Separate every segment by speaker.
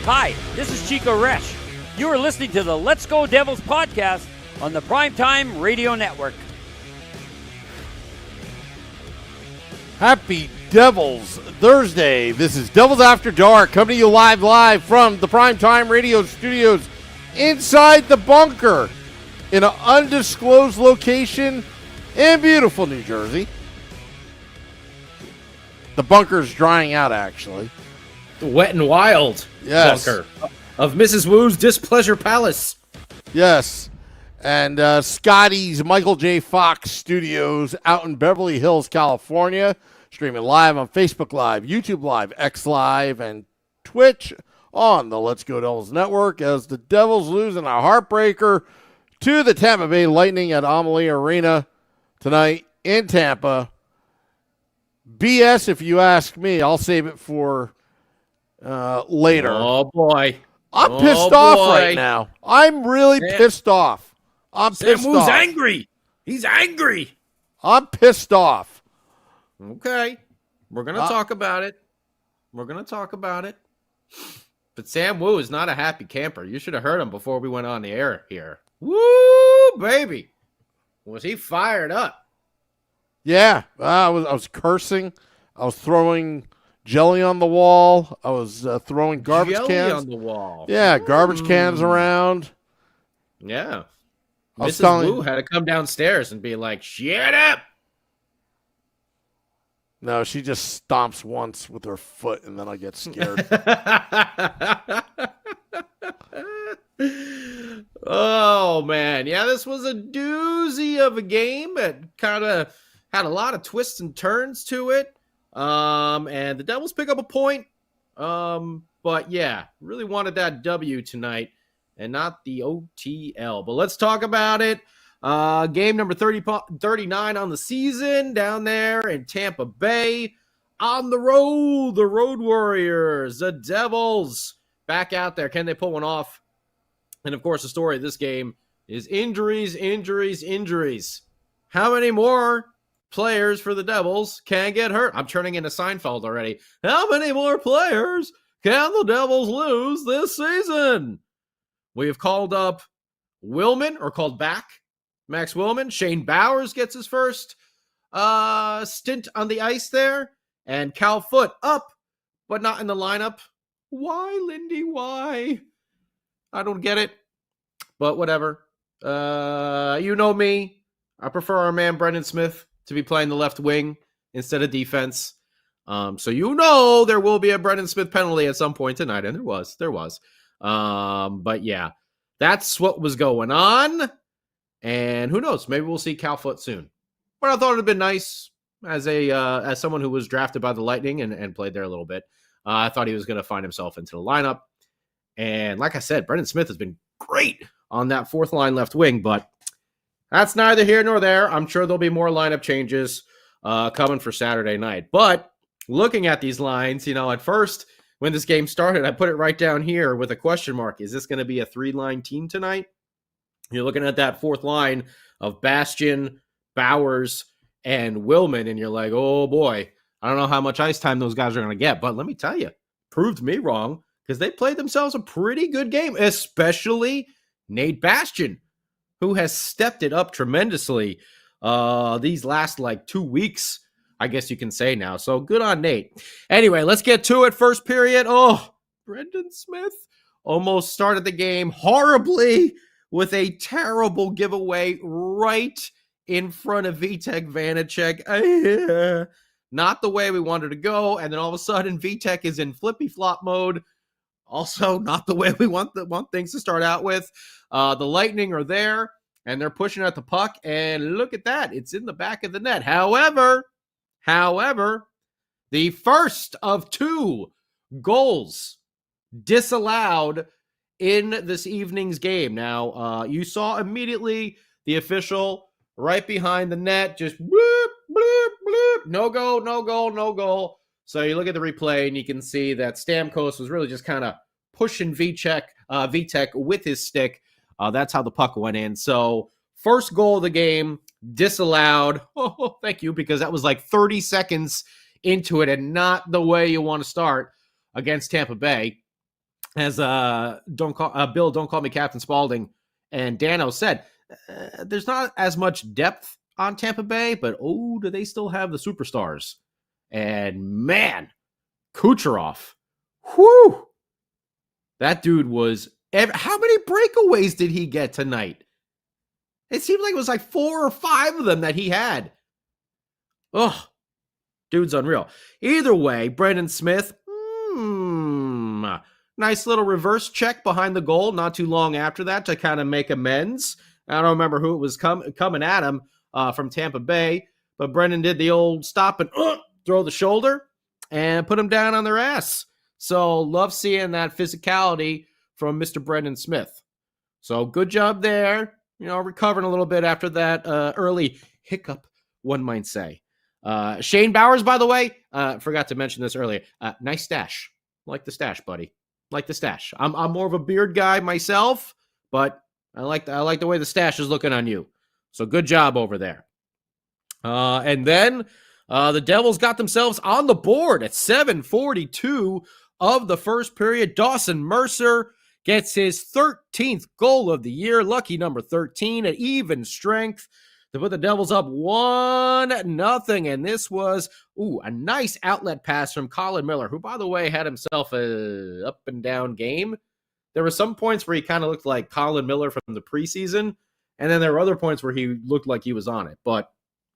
Speaker 1: Hi, this is Chico Resch. You are listening to the Let's Go Devils podcast on the Primetime Radio Network.
Speaker 2: Happy Devils Thursday. This is Devils After Dark, coming to you live from the Primetime Radio studios inside the bunker in an undisclosed location in beautiful New Jersey. The bunker's drying out, actually.
Speaker 3: The Wet and Wild bunker of Mrs. Wu's Displeasure Palace.
Speaker 2: Yes. And Scotty's Michael J. Fox Studios out in Beverly Hills, California. Streaming live on Facebook Live, YouTube Live, X Live, and Twitch on the Let's Go Devils Network as the Devils lose in a heartbreaker to the Tampa Bay Lightning at Amalie Arena tonight in Tampa. BS, if you ask me. I'll save it for later.
Speaker 3: Oh, boy.
Speaker 2: I'm pissed off right now. I'm really pissed off. I'm pissed off.
Speaker 3: Angry. He's angry.
Speaker 2: I'm pissed off.
Speaker 3: Okay. We're going to talk about it. But Sam Wu is not a happy camper. You should have heard him before we went on the air here. Woo, baby. Was he fired up?
Speaker 2: Yeah. I was cursing. I was throwing jelly on the wall. I was throwing garbage cans
Speaker 3: on the wall.
Speaker 2: Yeah, garbage cans around.
Speaker 3: Yeah. Mrs. Wu had to come downstairs and be like, shut up.
Speaker 2: No, she just stomps once with her foot, and then I get scared.
Speaker 3: Oh, man. Yeah, this was a doozy of a game. It kind of had a lot of twists and turns to it. And the Devils pick up a point. But, yeah, really wanted that W tonight and not the OTL. But let's talk about it. Game number 39 on the season down there in Tampa Bay. On the road, the Road Warriors, the Devils, back out there. Can they pull one off? And, of course, the story of this game is injuries. How many more players for the Devils can get hurt? I'm turning into Seinfeld already. How many more players can the Devils lose this season? We have called up Willman, or called back Max Willman. Shane Bowers gets his first stint on the ice there. And Cal Foote up, but not in the lineup. Why, Lindy? Why? I don't get it, but whatever. You know me. I prefer our man Brendan Smith to be playing the left wing instead of defense. So there will be a Brendan Smith penalty at some point tonight, and there was. But yeah, that's what was going on. And who knows? Maybe we'll see Cal Foote soon. But I thought it'd been nice as someone who was drafted by the Lightning and played there a little bit. I thought he was going to find himself into the lineup. And like I said, Brendan Smith has been great on that fourth line left wing, but that's neither here nor there. I'm sure there'll be more lineup changes coming for Saturday night. But looking at these lines, at first when this game started, I put it right down here with a question mark. Is this going to be a 3-line team tonight? You're looking at that fourth line of Bastian, Bowers, and Willman, and you're like, oh boy, I don't know how much ice time those guys are going to get. But let me tell you, proved me wrong, because they played themselves a pretty good game, especially Nate Bastian, who has stepped it up tremendously these last 2 weeks, I guess you can say now. So good on Nate. Anyway, let's get to it. First period. Oh, Brendan Smith almost started the game horribly with a terrible giveaway right in front of Vitek Vanacek. Not the way we wanted to go. And then all of a sudden, Vitek is in flippy-flop mode. Also, not the way we want things to start out with. The Lightning are there, and they're pushing at the puck. And look at that. It's in the back of the net. However, the first of 2 goals disallowed in this evening's game. Now, you saw immediately the official right behind the net, just bloop, bloop, bloop. No goal, no goal, no goal. So you look at the replay and you can see that Stamkos was really just kind of pushing Vitek with his stick. That's how the puck went in. So first goal of the game disallowed. Oh, thank you, because that was 30 seconds into it and not the way you want to start against Tampa Bay. as Bill Don't Call Me Captain Spaulding and Dano said, there's not as much depth on Tampa Bay, but do they still have the superstars? And man, Kucherov, whew, that dude was. How many breakaways did he get tonight? It seemed like it was like 4 or 5 of them that he had. Ugh, dude's unreal. Either way, Brendan Smith, nice little reverse check behind the goal not too long after that to kind of make amends. I don't remember who it was coming at him from Tampa Bay, but Brendan did the old stop and throw the shoulder and put him down on their ass. So love seeing that physicality from Mr. Brendan Smith. So good job there. Recovering a little bit after that early hiccup, one might say. Shane Bowers, by the way, forgot to mention this earlier. Nice stash. Like the stash, buddy. Like the stash. I'm more of a beard guy myself, but I like the way the stash is looking on you. So good job over there. And then the Devils got themselves on the board at 7:42 of the first period. Dawson Mercer gets his 13th goal of the year. Lucky number 13 at even strength to put the Devils up 1-0. And this was a nice outlet pass from Colin Miller, who, by the way, had himself a up and down game. There were some points where he kind of looked like Colin Miller from the preseason, and then there were other points where he looked like he was on it. But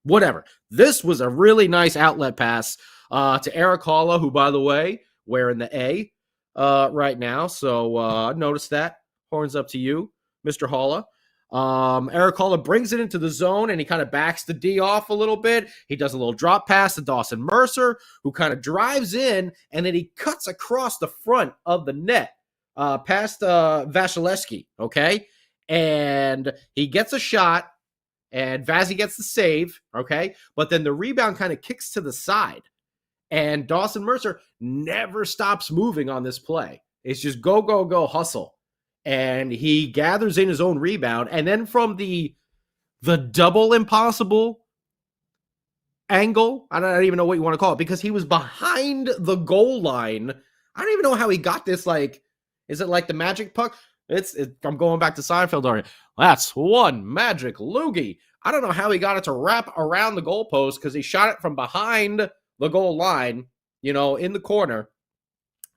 Speaker 3: whatever. This was a really nice outlet pass to Eric Halla, who, by the way, wearing the A right now. So notice that. Horns up to you, Mr. Halla. Eric Halla brings it into the zone, and he kind of backs the D off a little bit. He does a little drop pass to Dawson Mercer, who kind of drives in, and then he cuts across the front of the net past Vasilevsky, okay? And he gets a shot, and Vazzy gets the save, okay? But then the rebound kind of kicks to the side, and Dawson Mercer never stops moving on this play. It's just go, go, go, hustle. And he gathers in his own rebound. And then from the double impossible angle, I don't even know what you want to call it, because he was behind the goal line. I don't even know how he got this. Like, is it like the magic puck? I'm going back to Seinfeld already. That's one magic loogie. I don't know how he got it to wrap around the goalpost, because he shot it from behind the goal line, in the corner.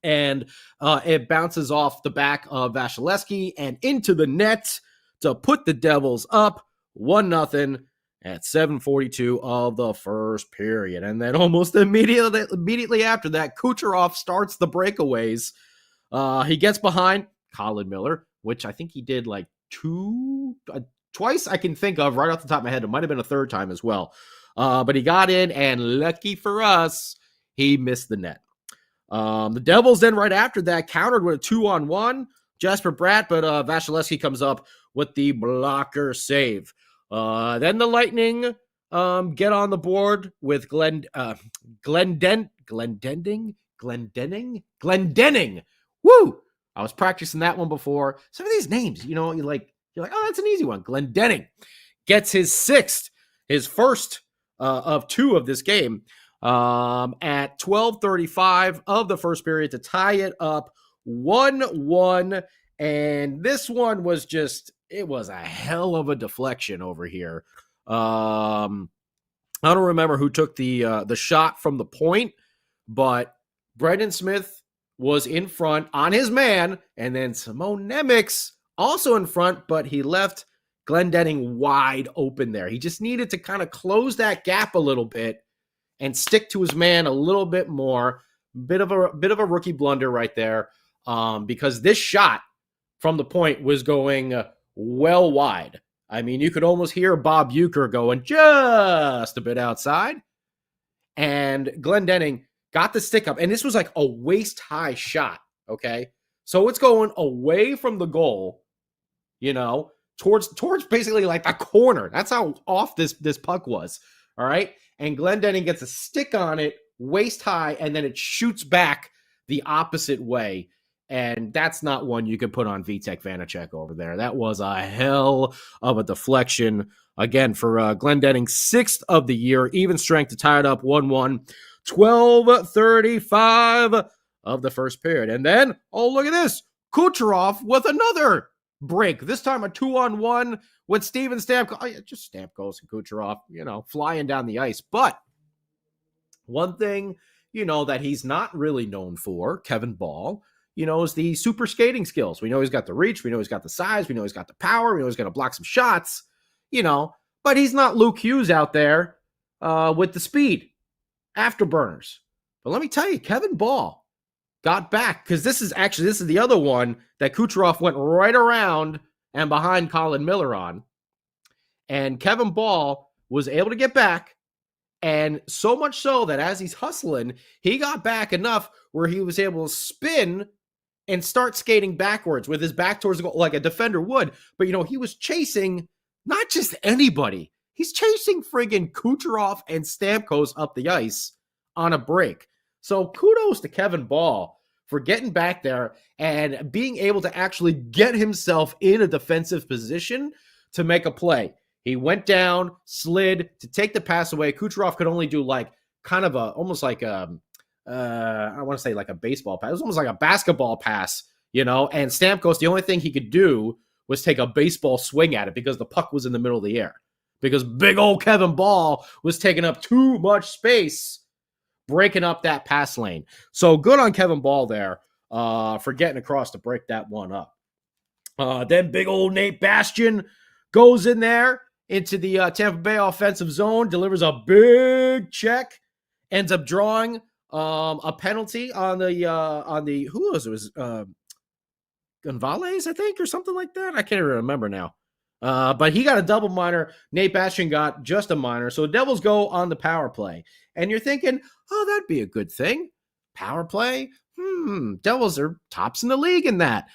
Speaker 3: And it bounces off the back of Vasilevsky and into the net to put the Devils up 1-0 at 7:42 of the first period. And then almost immediately after that, Kucherov starts the breakaways. He gets behind Colin Miller, which I think he did like twice I can think of right off the top of my head. It might have been a third time as well. But he got in, and lucky for us, he missed the net. The Devils then right after that countered with a 2-on-1. Jasper Bratt, but Vasilevsky comes up with the blocker save. Then the Lightning get on the board with Glendening. Woo! I was practicing that one before. Some of these names, you're like, oh, that's an easy one. Glendening gets his 6th, his first of 2 of this game. At 12:35 of the first period to tie it up 1-1. And this one was it was a hell of a deflection over here. I don't remember who took the shot from the point, but Brendan Smith was in front on his man, and then Simone Nemec also in front, but he left Glendening wide open there. He just needed to kind of close that gap a little bit and stick to his man a little bit more. Bit of a rookie blunder right there, because this shot from the point was going well wide. I mean, you could almost hear Bob Uecker going just a bit outside, and Glendening got the stick up, and this was like a waist-high shot, okay? So it's going away from the goal, towards basically like the corner. That's how off this puck was, all right? And Glendening gets a stick on it, waist high, and then it shoots back the opposite way. And that's not one you can put on Vitek Vanacek over there. That was a hell of a deflection. Again, for Glendening's 6th of the year, even strength to tie it up 1-1, 12:35 of the first period. And then, oh, look at this. Kucherov with another break. This time a 2-on-1 with Steven Stamkos. Oh, yeah, just Stamkos and Kucherov, flying down the ice. But one thing, that he's not really known for, Kevin Ball, is the super skating skills. We know he's got the reach. We know he's got the size. We know he's got the power. We know he's going to block some shots, but he's not Luke Hughes out there with the speed, afterburners. But let me tell you, Kevin Ball got back, because this is the other one that Kucherov went right around and behind Colin Miller on. And Kevin Ball was able to get back, and so much so that as he's hustling, he got back enough where he was able to spin and start skating backwards with his back towards the goal like a defender would. But, he was chasing not just anybody. He's chasing friggin' Kucherov and Stamkos up the ice on a break. So kudos to Kevin Ball for getting back there and being able to actually get himself in a defensive position to make a play. He went down, slid to take the pass away. Kucherov could only do almost like I want to say like a baseball pass. It was almost like a basketball pass, and Stamkos, the only thing he could do was take a baseball swing at it because the puck was in the middle of the air. Because big old Kevin Ball was taking up too much space, breaking up that pass lane. So good on Kevin Ball there for getting across to break that one up. Then big old Nate Bastian goes in there into the Tampa Bay offensive zone, delivers a big check, ends up drawing a penalty on the who was it? It was Gonzalez, I think, or something like that. I can't even remember now. But he got a double minor. Nate Bastian got just a minor. So the Devils go on the power play. And you're thinking, oh, that'd be a good thing. Power play? Devils are tops in the league in that.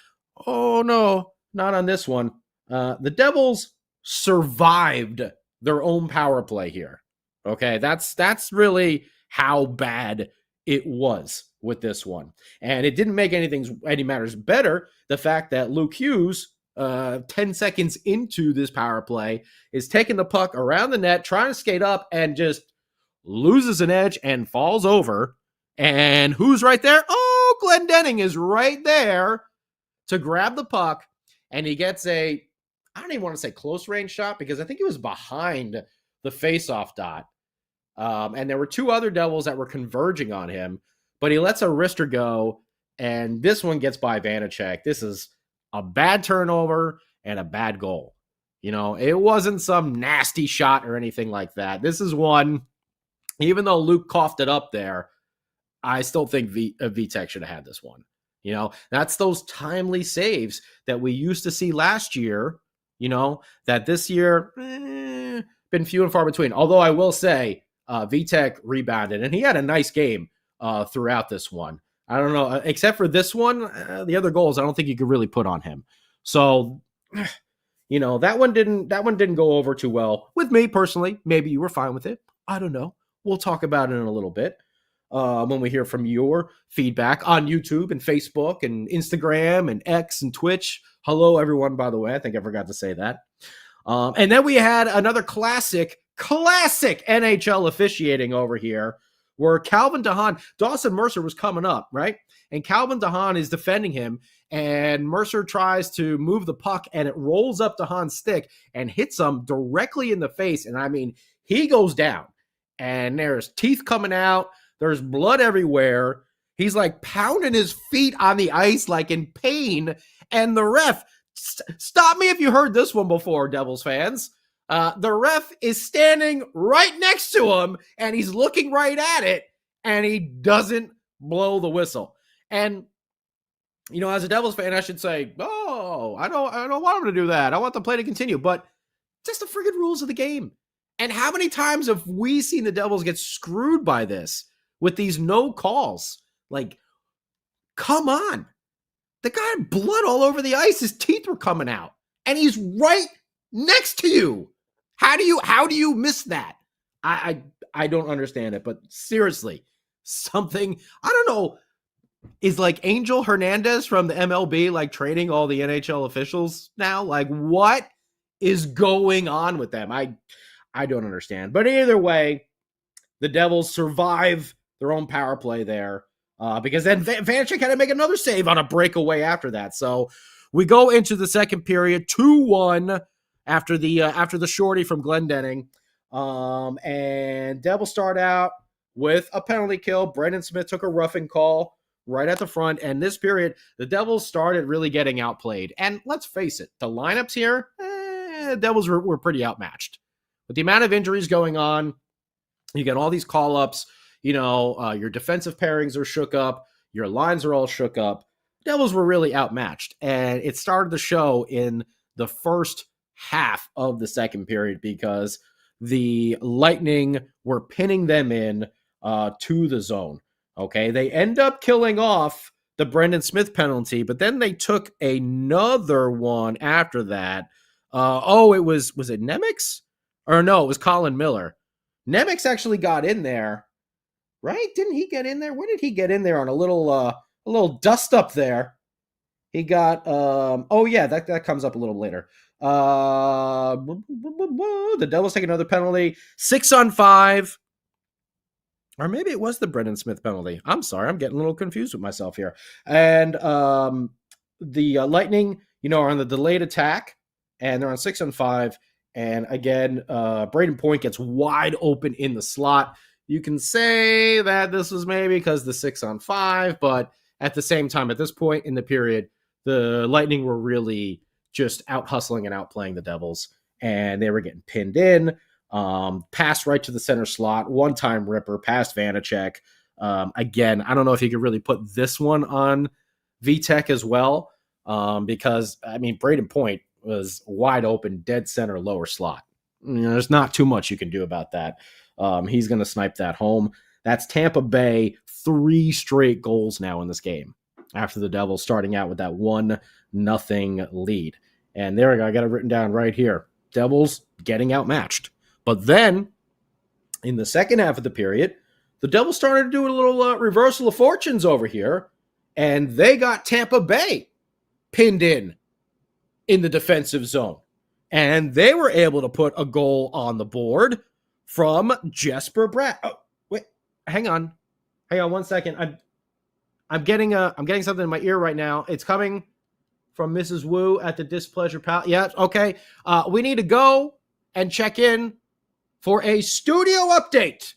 Speaker 3: Oh, no, not on this one. The Devils survived their own power play here. Okay, that's really how bad it was with this one. And it didn't make any matters better. The fact that Luke Hughes, 10 seconds into this power play, is taking the puck around the net, trying to skate up, and just loses an edge and falls over. And who's right there? Oh, Glendening is right there to grab the puck. And he gets I don't even want to say close range shot, because I think he was behind the faceoff dot. And there were two other Devils that were converging on him, but he lets a wrister go, and this one gets by Vanacek. This is a bad turnover and a bad goal. It wasn't some nasty shot or anything like that. This is one, even though Luke coughed it up there, I still think Vitek should have had this one. That's those timely saves that we used to see last year, that this year, been few and far between. Although I will say, Vitek rebounded, and he had a nice game throughout this one. I don't know, except for this one, the other goals I don't think you could really put on him. So, that one didn't go over too well with me personally. Maybe you were fine with it. I don't know. We'll talk about it in a little bit when we hear from your feedback on YouTube and Facebook and Instagram and X and Twitch. Hello, everyone, by the way. I think I forgot to say that. And then we had another classic NHL officiating over here, where Calvin DeHaan, Dawson Mercer was coming up, right? And Calvin DeHaan is defending him, and Mercer tries to move the puck, and it rolls up DeHaan's stick and hits him directly in the face. And I mean, he goes down, and there's teeth coming out. There's blood everywhere. He's like pounding his feet on the ice, like in pain. And the ref, stop me if you heard this one before, Devils fans. The ref is standing right next to him, and he's looking right at it, and he doesn't blow the whistle. And, as a Devils fan, I should say, oh, I don't want him to do that. I want the play to continue. But just the friggin' rules of the game. And how many times have we seen the Devils get screwed by this with these no calls? Like, come on. The guy had blood all over the ice. His teeth were coming out, and he's right next to you. How do you miss that? I don't understand it, but seriously, something, I don't know, is like Angel Hernandez from the MLB like training all the NHL officials now? Like, what is going on with them? I don't understand. But either way, the Devils survive their own power play there. because then Vanacek had to make another save on a breakaway after that. So we go into the second period 2-1 after the shorty from Glendenning. And Devils start out with a penalty kill. Brendan Smith took a roughing call right at the front. And this period, the Devils started really getting outplayed. And let's face it, the lineups here, the Devils were pretty outmatched. With the amount of injuries going on, you get all these call-ups. Your defensive pairings are shook up. Your lines are all shook up. Devils were really outmatched. And it started the show in the first half of the second period because the Lightning were pinning them in to the zone. Okay, they end up killing off the Brendan Smith penalty, but then they took another one after that. Was it Nemec? Or no, it was Colin Miller. Nemec actually got in there, right? Didn't he get in there? Where did he get in there on a little dust up there? He got that comes up a little later. The Devils take another penalty, 6-on-5. Or maybe it was the Brendan Smith penalty. I'm sorry, I'm getting a little confused with myself here. And the Lightning, are on the delayed attack, and they're on 6-on-5. And again, Braden Point gets wide open in the slot. You can say that this was maybe because the 6-on-5, but at the same time, at this point in the period, the Lightning were really just out hustling and outplaying the Devils, and they were getting pinned in. Pass right to the center slot, one-time ripper, past Vanacek. Again, I don't know if you could really put this one on VTech as well, because, Braden Point was wide open, dead center, lower slot. There's not too much you can do about that. He's going to snipe that home. That's Tampa Bay, 3 straight goals now in this game after the Devils starting out with that 1-0 lead. And there we go. I got it written down right here. Devils getting outmatched. But then, in the second half of the period, the Devils started to do a little reversal of fortunes over here, and they got Tampa Bay pinned in the defensive zone. And they were able to put a goal on the board from Jesper Bratt. Oh, wait, hang on 1 second. I'm getting something in my ear right now. It's coming from Mrs. Wu at the Displeasure Palace. Yeah, okay. We need to go and check in for a studio update.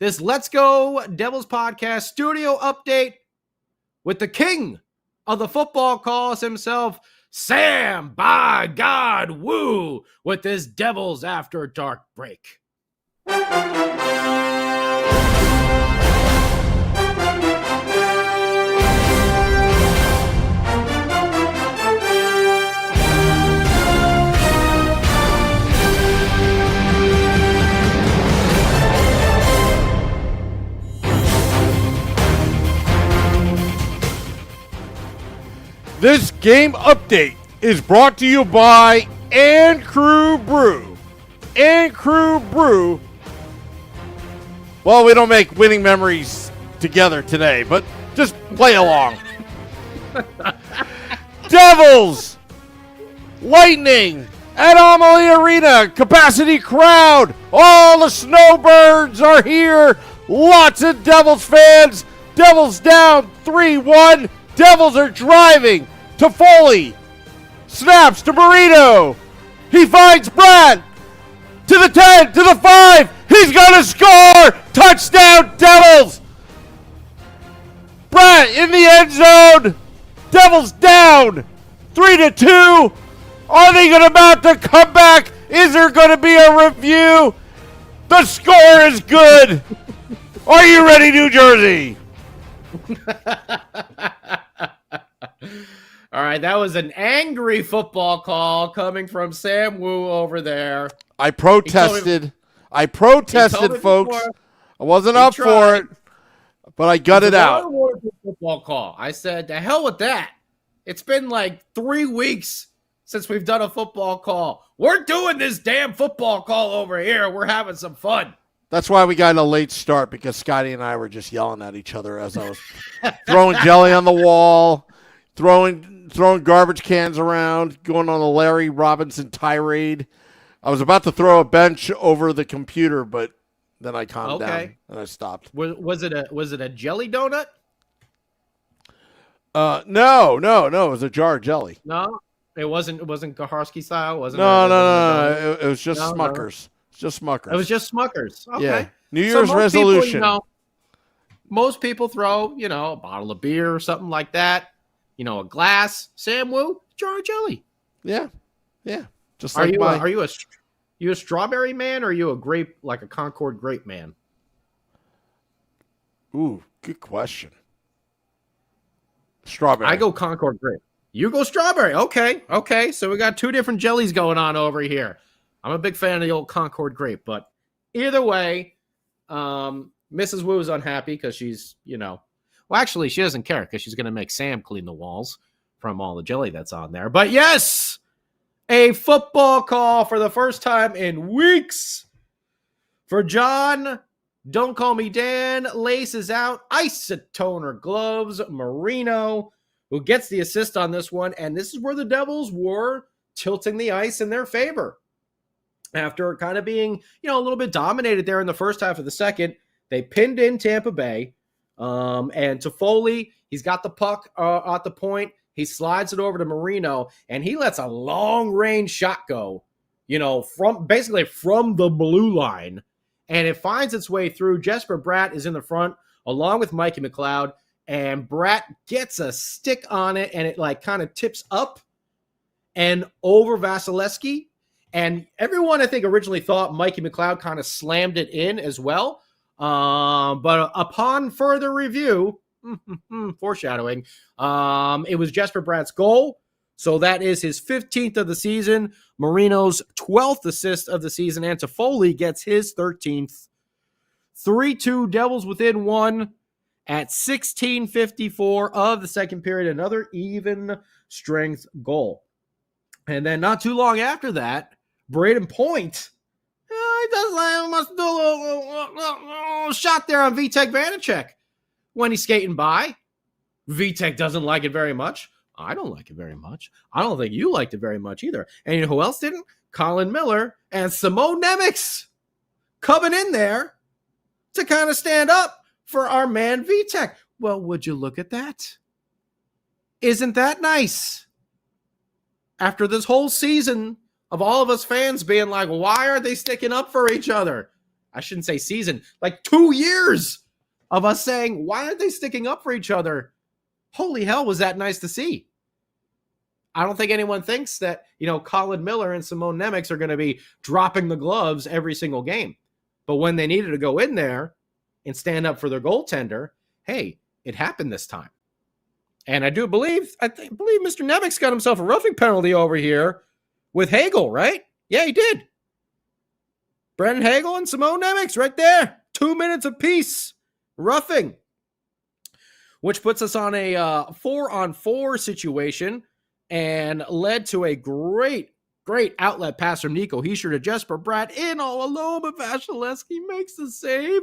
Speaker 3: This Let's Go Devils podcast studio update with the king of the football calls himself, Sam by God Wu, with this Devils After Dark break.
Speaker 2: This game update is brought to you by And Crew Brew. And Crew Brew. Well, we don't make winning memories together today, but just play along. Devils, Lightning, at Amalie Arena, capacity crowd. All the snowbirds are here. Lots of Devils fans. Devils down 3-1. Devils are driving. Toffoli snaps to Burrito. He finds Brad to the 10, to the 5. He's going to score. Touchdown, Devils. Brad in the end zone. Devils down 3-2. Are they going to mount a comeback? Is there going to be a review? The score is good. Are you ready, New Jersey?
Speaker 3: All right, that was an angry football call coming from Sam Wu over there.
Speaker 2: I protested. Folks.
Speaker 3: Before.
Speaker 2: I wasn't up for it, but I gutted out.
Speaker 3: Football call. I said, the hell with that. It's been like 3 weeks since we've done a football call. We're doing this damn football call over here. We're having some fun.
Speaker 2: That's why we got a late start, because Scotty and I were just yelling at each other as I was throwing jelly on the wall, throwing garbage cans around, going on a Larry Robinson tirade. I was about to throw a bench over the computer, but Then I calmed down and I stopped.
Speaker 3: Was it a jelly donut?
Speaker 2: No. It was a jar of jelly.
Speaker 3: No, it wasn't Gaharsky style. Wasn't
Speaker 2: No. It was just Smuckers. Just Smuckers.
Speaker 3: It was just Smuckers. Okay.
Speaker 2: Yeah. New Year's resolution.
Speaker 3: Most people throw, a bottle of beer or something like that. A glass. Sam Wu, jar of jelly.
Speaker 2: Yeah. Just
Speaker 3: Are
Speaker 2: like
Speaker 3: you a strawberry man, or are you a grape, like a Concord grape man?
Speaker 2: Ooh, good question. Strawberry.
Speaker 3: I go Concord grape. You go strawberry. Okay. So we got two different jellies going on over here. I'm a big fan of the old Concord grape, but either way, Mrs. Wu is unhappy because she's, well, actually, she doesn't care because she's going to make Sam clean the walls from all the jelly that's on there. But yes, a football call for the first time in weeks for John. Don't call me Dan. Laces out. Isotoner gloves. Marino, who gets the assist on this one. And this is where the Devils were tilting the ice in their favor. After kind of being, a little bit dominated there in the first half of the second, they pinned in Tampa Bay. And Toffoli, he's got the puck at the point. He slides it over to Marino, and he lets a long-range shot go, from the blue line. And it finds its way through. Jesper Bratt is in the front, along with Mikey McLeod, and Bratt gets a stick on it, and it kind of tips up and over Vasilevsky. And everyone, I think, originally thought Mikey McLeod kind of slammed it in as well. But upon further review, foreshadowing, it was Jesper Bratt's goal. So that is his 15th of the season, Marino's 12th assist of the season, and Toffoli gets his 13th. 3-2 Devils within one at 16:54 of the second period. Another even strength goal. And then not too long after that, Braden Point, he must do a little shot there on Vitek Vanacek when he's skating by. Vitek doesn't like it very much. I don't like it very much. I don't think you liked it very much either. And you know who else didn't? Colin Miller and Simone Nemec coming in there to kind of stand up for our man Vitek. Well, would you look at that? Isn't that nice? After this whole season of all of us fans being like, why are they sticking up for each other? I shouldn't say season, like 2 years of us saying, why aren't they sticking up for each other? Holy hell, was that nice to see. I don't think anyone thinks that, Colin Miller and Simone Nemec are going to be dropping the gloves every single game. But when they needed to go in there and stand up for their goaltender, hey, it happened this time. And I believe Mr. Nemec got himself a roughing penalty over here with Hagel, right? Yeah, he did. Brendan Hagel and Simone Nemec right there. 2 minutes apiece. Roughing. Which puts us on a 4-on-4 situation and led to a great outlet pass from Nico Hischier to Jesper Bratt in all alone, but Vasilevsky makes the save.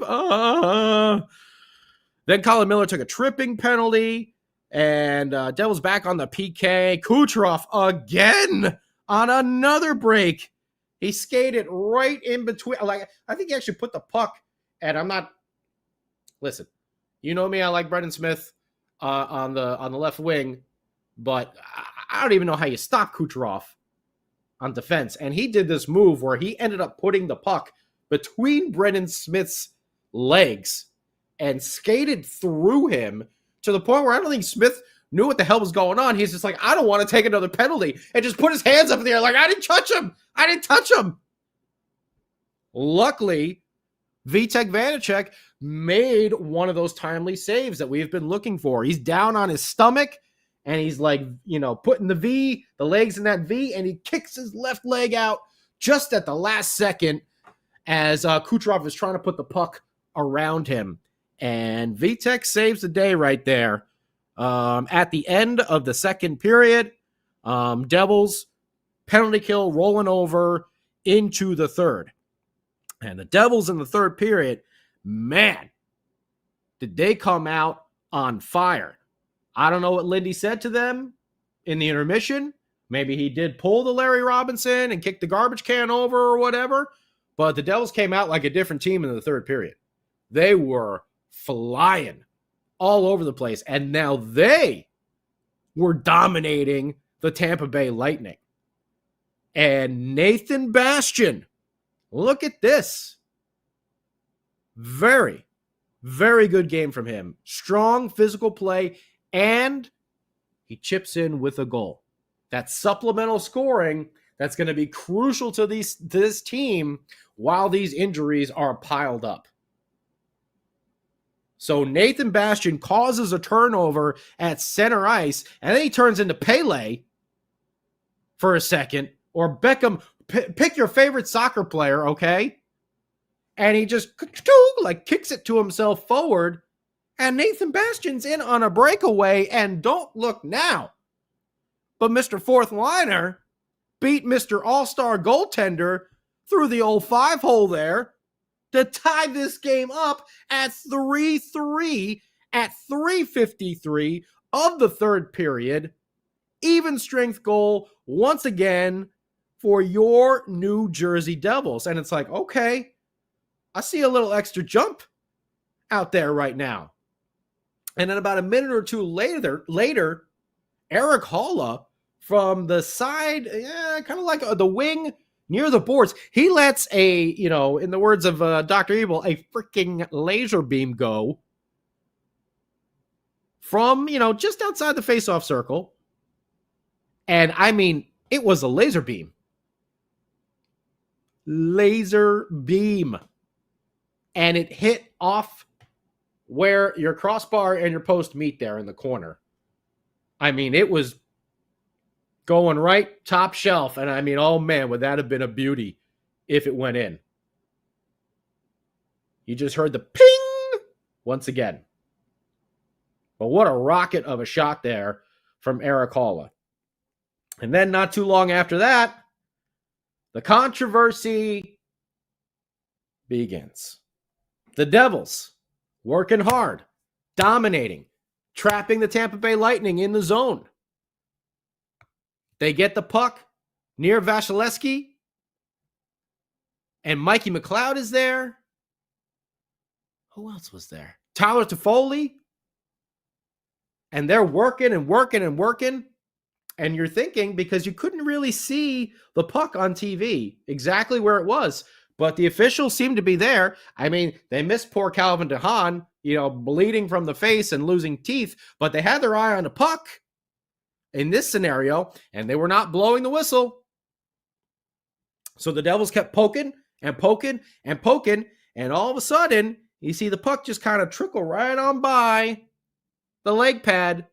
Speaker 3: Then Colin Miller took a tripping penalty, and Devils back on the PK. Kucherov again on another break. He skated right in between. I think he actually put the puck, and listen, you know me, I like Brendan Smith on the left wing, but I don't even know how you stop Kucherov on defense. And he did this move where he ended up putting the puck between Brendan Smith's legs and skated through him to the point where I don't think Smith knew what the hell was going on. He's just like, I don't want to take another penalty, and just put his hands up in the air like, I didn't touch him. Luckily, Vitek Vanacek made one of those timely saves that we've been looking for. He's down on his stomach, and he's putting the legs in that V, and he kicks his left leg out just at the last second as Kucherov is trying to put the puck around him. And Vitek saves the day right there. At the end of the second period, Devils penalty kill rolling over into the third. And the Devils in the third period, man, did they come out on fire. I don't know what Lindy said to them in the intermission. Maybe he did pull the Larry Robinson and kick the garbage can over or whatever. But the Devils came out like a different team in the third period. They were flying all over the place. And now they were dominating the Tampa Bay Lightning. And Nathan Bastian, look at this. Very, very good game from him. Strong physical play, and he chips in with a goal. That supplemental scoring that's going to be crucial to this team while these injuries are piled up. So Nathan Bastian causes a turnover at center ice, and then he turns into Pele for a second, or Beckham. Pick your favorite soccer player, okay? And he just like kicks it to himself forward, and Nathan Bastian's in on a breakaway, and don't look now. But Mr. Fourth Liner beat Mr. All-Star goaltender through the old 5-hole there to tie this game up at 3-3 at 3:53 of the third period. Even strength goal once again for your New Jersey Devils. And it's like, okay, I see a little extra jump out there right now. And then about a minute or two later, Eric Holla from the side, kind of like the wing near the boards, he lets in the words of Dr. Evil, a freaking laser beam go from, just outside the faceoff circle. And I mean, it was a laser beam. Laser beam. And it hit off where your crossbar and your post meet there in the corner. I mean, it was going right top shelf. And I mean, oh man, would that have been a beauty if it went in. You just heard the ping once again. But what a rocket of a shot there from Eric Holla. And then not too long after that, the controversy begins. The Devils working hard, dominating, trapping the Tampa Bay Lightning in the zone. They get the puck near Vasilevsky, and Mikey McLeod is there. Who else was there? Tyler Toffoli. And they're working and working and working. And you're thinking, because you couldn't really see the puck on TV exactly where it was, but the officials seemed to be there. I mean, they missed poor Calvin DeHaan, bleeding from the face and losing teeth, but they had their eye on the puck in this scenario, and they were not blowing the whistle. So the Devils kept poking and poking and poking, and all of a sudden, you see the puck just kind of trickle right on by the leg pad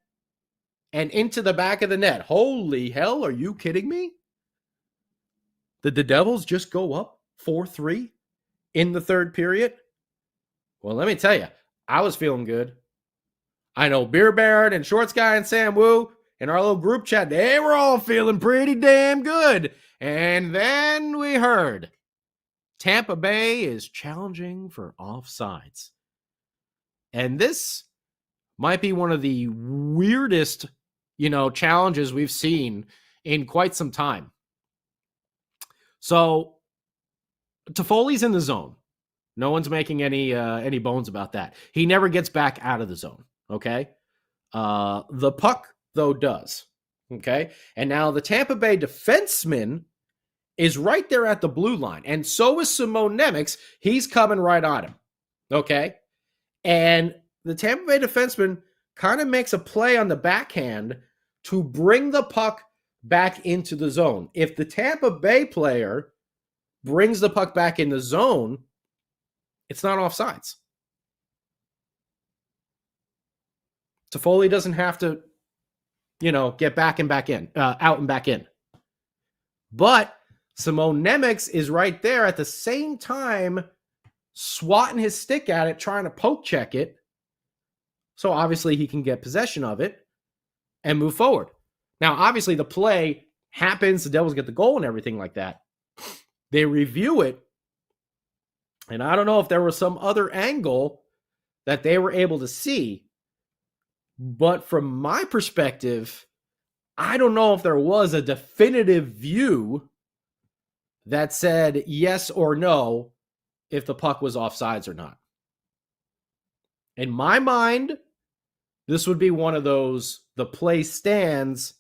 Speaker 3: and into the back of the net. Holy hell, are you kidding me? Did the Devils just go up 4-3 in the third period? Well, let me tell you, I was feeling good. I know Beer Baron and Shorts Guy and Sam Wu in our little group chat, they were all feeling pretty damn good. And then we heard Tampa Bay is challenging for offsides. And this might be one of the weirdest, challenges we've seen in quite some time. So Toffoli's in the zone. No one's making any bones about that. He never gets back out of the zone. Okay. The puck though does. Okay. And now the Tampa Bay defenseman is right there at the blue line. And so is Simone Nemec. He's coming right on him. Okay. And the Tampa Bay defenseman kind of makes a play on the backhand to bring the puck back into the zone. If the Tampa Bay player brings the puck back in the zone, it's not offsides. Toffoli doesn't have to, get back and back in, out and back in. But Simone Nemec is right there at the same time swatting his stick at it, trying to poke check it. So obviously he can get possession of it and move forward. Now, obviously the play happens. The Devils get the goal and everything like that. They review it. And I don't know if there was some other angle that they were able to see. But from my perspective, I don't know if there was a definitive view that said yes or no if the puck was offsides or not. In my mind, this would be one of those, the play stands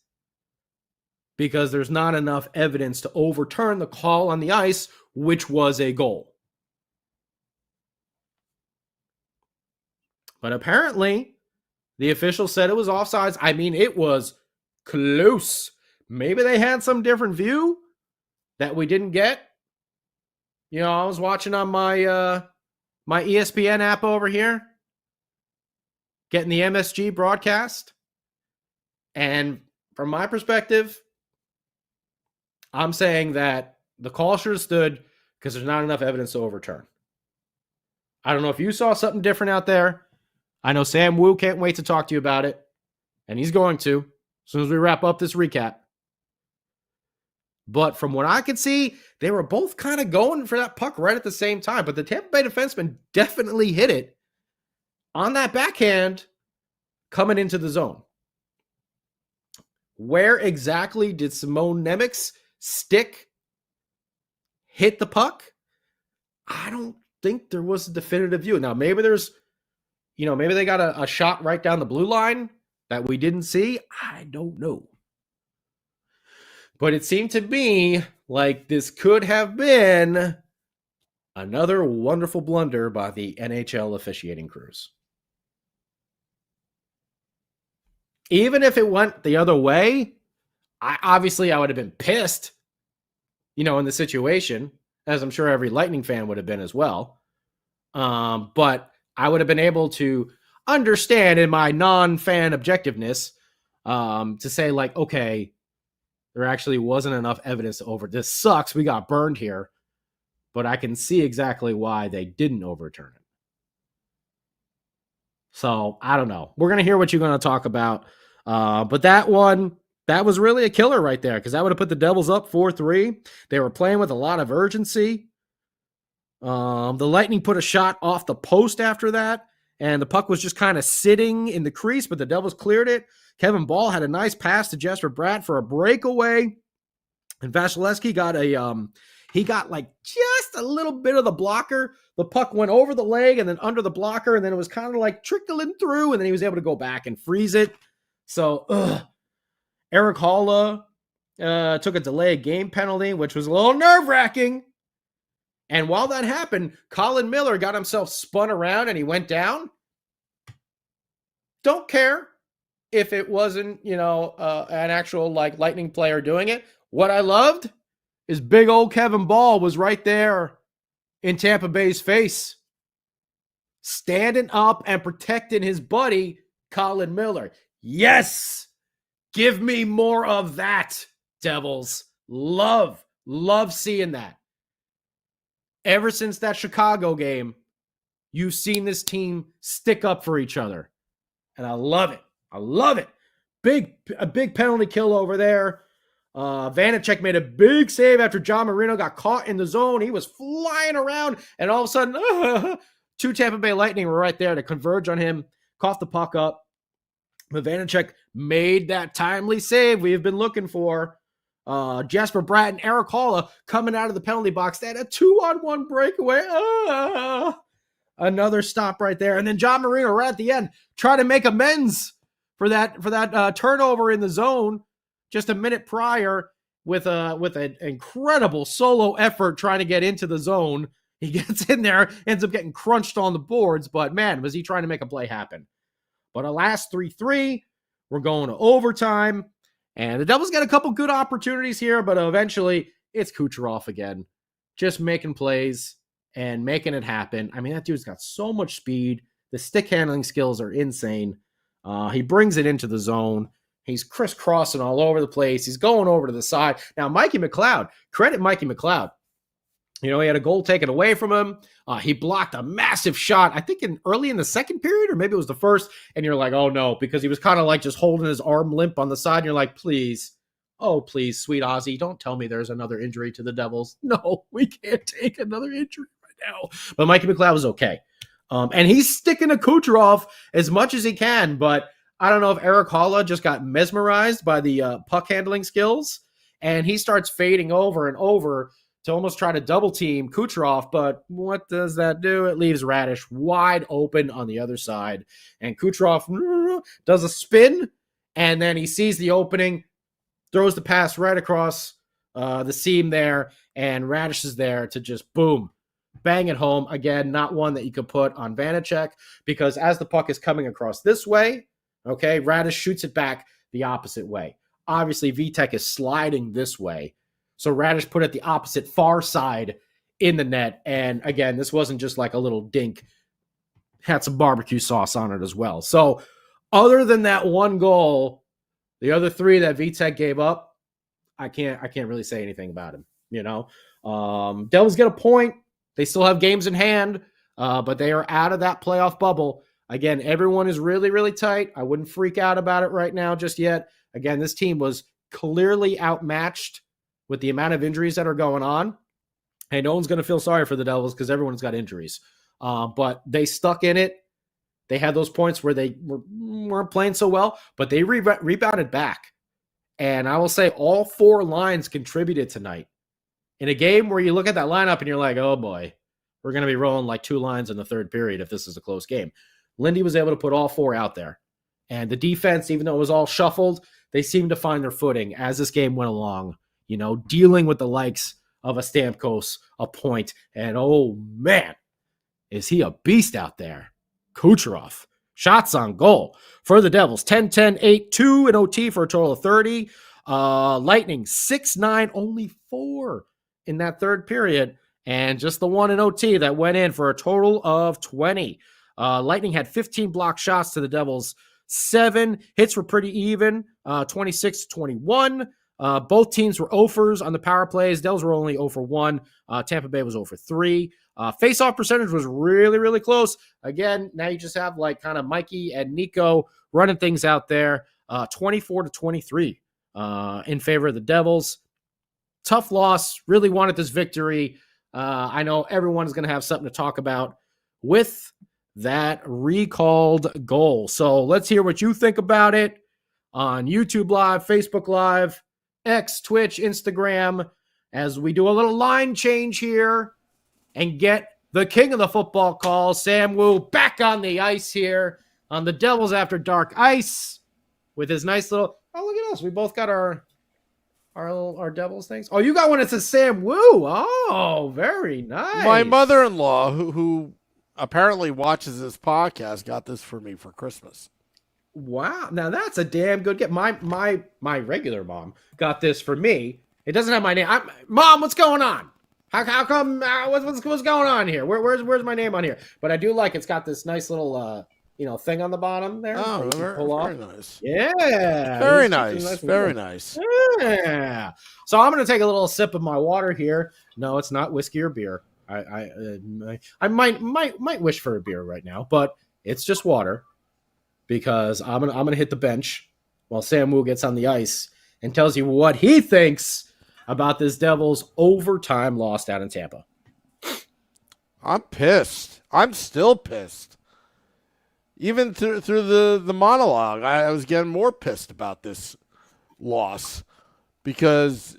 Speaker 3: because there's not enough evidence to overturn the call on the ice, which was a goal. But apparently, the official said it was offsides. I mean, it was close. Maybe they had some different view that we didn't get. You know, I was watching on my my ESPN app over here, getting the MSG broadcast. And from my perspective, I'm saying that the call should have stood because there's not enough evidence to overturn. I don't know if you saw something different out there. I know Sam Wu can't wait to talk to you about it, and he's going to as soon as we wrap up this recap. But from what I could see, they were both kind of going for that puck right at the same time. But the Tampa Bay defenseman definitely hit it on that backhand coming into the zone. Where exactly did Simone Nemec's stick hit the puck? I don't think there was a definitive view. Now, maybe there's, maybe they got a shot right down the blue line that we didn't see. I don't know. But it seemed to me like this could have been another wonderful blunder by the NHL officiating crews. Even if it went the other way, I would have been pissed, in the situation, as I'm sure every Lightning fan would have been as well. But I would have been able to understand in my non-fan objectiveness to say, like, okay, there actually wasn't enough evidence to this sucks. We got burned here, but I can see exactly why they didn't overturn it. So I don't know. We're going to hear what you're going to talk about. But that was really a killer right there, because that would have put the Devils up 4-3. They were playing with a lot of urgency. The Lightning put a shot off the post after that, and the puck was just kind of sitting in the crease, but the Devils cleared it. Kevin Ball had a nice pass to Jesper Bratt for a breakaway, and Vasilevsky got just a little bit of the blocker. The puck went over the leg and then under the blocker, and then it was kind of like trickling through, and then he was able to go back and freeze it. So, Eric Halla took a delayed game penalty, which was a little nerve-wracking. And while that happened, Colin Miller got himself spun around and he went down. Don't care if it wasn't, an actual Lightning player doing it. What I loved is big old Kevin Ball was right there in Tampa Bay's face, standing up and protecting his buddy, Colin Miller. Yes! Give me more of that, Devils. Love seeing that. Ever since that Chicago game, you've seen this team stick up for each other. And I love it. I love it. A big penalty kill over there. Vanacek made a big save after John Marino got caught in the zone. He was flying around, and all of a sudden, two Tampa Bay Lightning were right there to converge on him, coughed the puck up. But Vanacek made that timely save we have been looking for. Jesper Bratt and Eric Halla coming out of the penalty box. They had a 2-on-1 breakaway. Another stop right there. And then John Marino right at the end trying to make amends for that turnover in the zone just a minute prior with an incredible solo effort trying to get into the zone. He gets in there, ends up getting crunched on the boards, but man, was he trying to make a play happen. But a last 3-3, we're going to overtime. And the Devils got a couple good opportunities here, but eventually it's Kucherov again, just making plays and making it happen. I mean, that dude's got so much speed. The stick handling skills are insane. He brings it into the zone. He's crisscrossing all over the place. He's going over to the side. Now, Mikey McLeod, credit Mikey McLeod. He had a goal taken away from him. He blocked a massive shot, I think early in the second period, or maybe it was the first. And you're like, oh no, because he was kind of like just holding his arm limp on the side. And you're like, please, sweet Ozzy, don't tell me there's another injury to the Devils. No, we can't take another injury right now. But Mikey McLeod was okay. And he's sticking to Kucherov as much as he can. But I don't know if Eric Halla just got mesmerized by the puck handling skills. And he starts fading over and over to almost try to double team Kucherov, but what does that do? It leaves Radish wide open on the other side, and Kucherov does a spin, and then he sees the opening, throws the pass right across the seam there, and Radish is there to just boom, bang it home. Again, not one that you could put on Vanacek, because as the puck is coming across this way, okay, Radish shoots it back the opposite way. Obviously, Vitek is sliding this way, so Radish put it the opposite far side in the net. And again, this wasn't just like a little dink. Had some barbecue sauce on it as well. So other than that one goal, the other three that Vitek gave up, I can't really say anything about him. Devils get a point. They still have games in hand, but they are out of that playoff bubble. Again, everyone is really, really tight. I wouldn't freak out about it right now just yet. Again, this team was clearly outmatched with the amount of injuries that are going on. And no one's going to feel sorry for the Devils because everyone's got injuries. But they stuck in it. They had those points where they weren't playing so well, but they rebounded back. And I will say all four lines contributed tonight. In a game where you look at that lineup and you're like, oh boy, we're going to be rolling like two lines in the third period if this is a close game. Lindy was able to put all four out there. And the defense, even though it was all shuffled, they seemed to find their footing as this game went along, dealing with the likes of a Stamkos, a Point, and oh man, is he a beast out there. Kucherov, shots on goal for the Devils, 10-10, 8-2 in OT for a total of 30. Lightning, 6-9, only 4 in that third period, and just the one in OT that went in for a total of 20. Lightning had 15 block shots to the Devils, 7. Hits were pretty even, 26-21. Both teams were 0-fers on the power plays. Devils were only 0 for 1. Tampa Bay was 0 for 3. Face-off percentage was really, really close. Again, now you just have like kind of Mikey and Nico running things out there, 24-23 in favor of the Devils. Tough loss. Really wanted this victory. I know everyone is going to have something to talk about with that recalled goal. So let's hear what you think about it on YouTube Live, Facebook Live, X, Twitch, Instagram, as we do a little line change here and get the king of the football call, Sam Wu, back on the ice here on the Devils After Dark ice with his nice little, oh, look at us. We both got our Devils things. Oh, you got one that says Sam Wu. Oh, very nice.
Speaker 2: My mother-in-law, who apparently watches this podcast, got this for me for Christmas.
Speaker 3: Wow. Now that's a damn good gift. My regular mom got this for me. It doesn't have my name. Mom, what's going on? How come? What's going on here? Where's my name on here? But I do like it's got this nice little thing on the bottom there.
Speaker 2: Oh, very nice.
Speaker 3: Yeah.
Speaker 2: Very nice. Very nice.
Speaker 3: Yeah. So I'm gonna take a little sip of my water here. No, it's not whiskey or beer. I might wish for a beer right now, but it's just water because I'm gonna hit the bench while Sam Wu gets on the ice and tells you what he thinks about this Devils overtime loss down in Tampa.
Speaker 2: I'm pissed. I'm still pissed. Even through the monologue, I was getting more pissed about this loss because,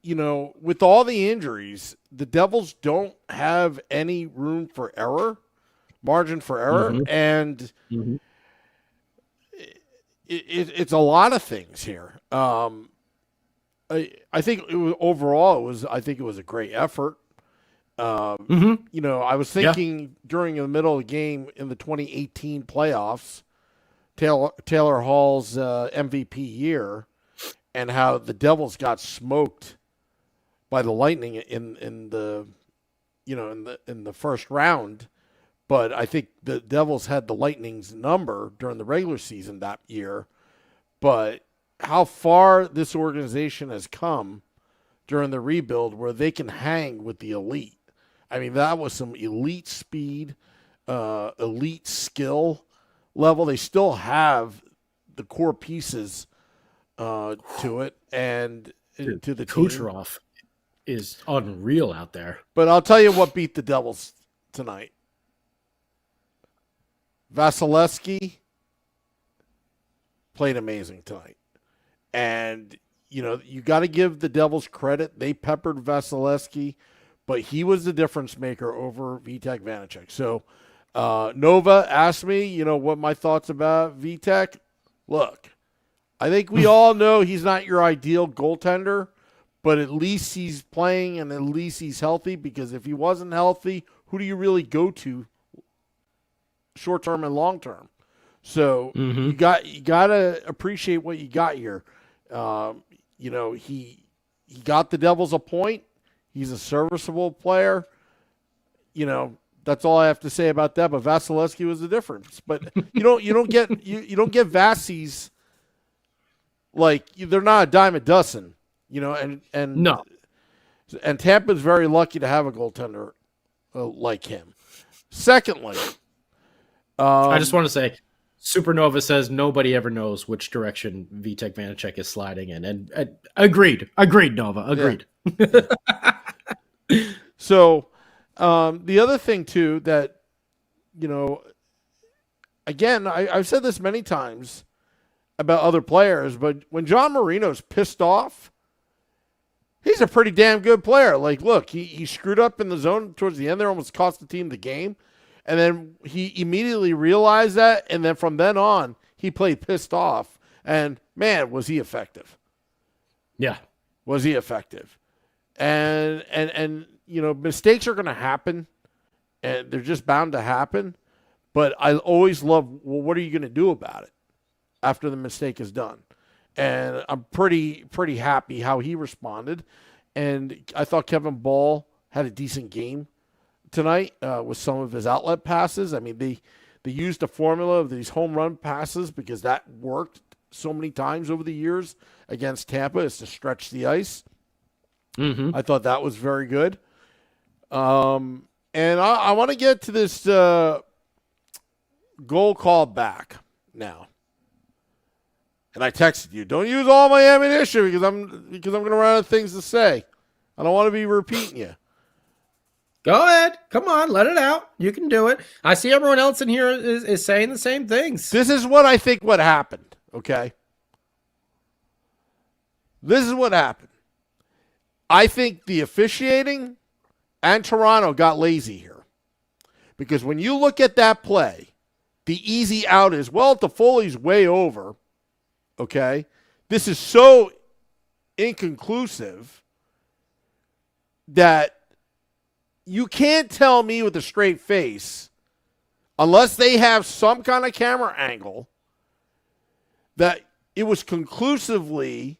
Speaker 2: with all the injuries, the Devils don't have any room for error, margin for error, and it's a lot of things here. I think it was a great effort. I was thinking during the middle of the game in the 2018 playoffs, Taylor Hall's MVP year, and how the Devils got smoked by the Lightning in the first round. But I think the Devils had the Lightning's number during the regular season that year. But how far this organization has come during the rebuild where they can hang with the elite. I mean, that was some elite speed, elite skill level. They still have the core pieces to it and to the team.
Speaker 3: Kucherov is unreal out there.
Speaker 2: But I'll tell you what beat the Devils tonight. Vasilevsky played amazing tonight. And you got to give the Devils credit. They peppered Vasilevsky, but he was the difference maker over Vitek Vanacek. So Nova asked me, what my thoughts about Vitek. Look, I think we all know he's not your ideal goaltender, but at least he's playing and at least he's healthy, because if he wasn't healthy, who do you really go to short-term and long-term? So you got to appreciate what you got here. He got the Devils a point. He's a serviceable player. That's all I have to say about that. But Vasilevsky was the difference. But you don't get Vassies, like, they're not a dime a dozen. And
Speaker 3: No.
Speaker 2: And Tampa's very lucky to have a goaltender like him. Secondly,
Speaker 3: I just want to say, Supernova says nobody ever knows which direction Vitek Vanacek is sliding in. And agreed, Nova, agreed.
Speaker 2: Yeah. So the other thing, too, that, again, I've said this many times about other players, but when John Marino's pissed off, he's a pretty damn good player. Like, look, he screwed up in the zone towards the end there, almost cost the team the game. And then he immediately realized that, and then from then on, he played pissed off. And, man, was he effective.
Speaker 3: Yeah.
Speaker 2: Was he effective. And mistakes are going to happen, and they're just bound to happen. But I always love, well, what are you going to do about it after the mistake is done? And I'm pretty happy how he responded. And I thought Kevin Ball had a decent game tonight with some of his outlet passes. I mean, they used the formula of these home run passes because that worked so many times over the years against Tampa, is to stretch the ice. I thought that was very good. And I want to get to this goal call back now. And I texted you, don't use all my ammunition because I'm going to run out of things to say. I don't want to be repeating you.
Speaker 3: Go ahead. Come on, let it out. You can do it. I see everyone else in here is saying the same things.
Speaker 2: This is what I think what happened, okay? This is what happened. I think the officiating and Toronto got lazy here. Because when you look at that play, the easy out is, well, Toffoli's way over, okay? This is so inconclusive that you can't tell me with a straight face, unless they have some kind of camera angle, that it was conclusively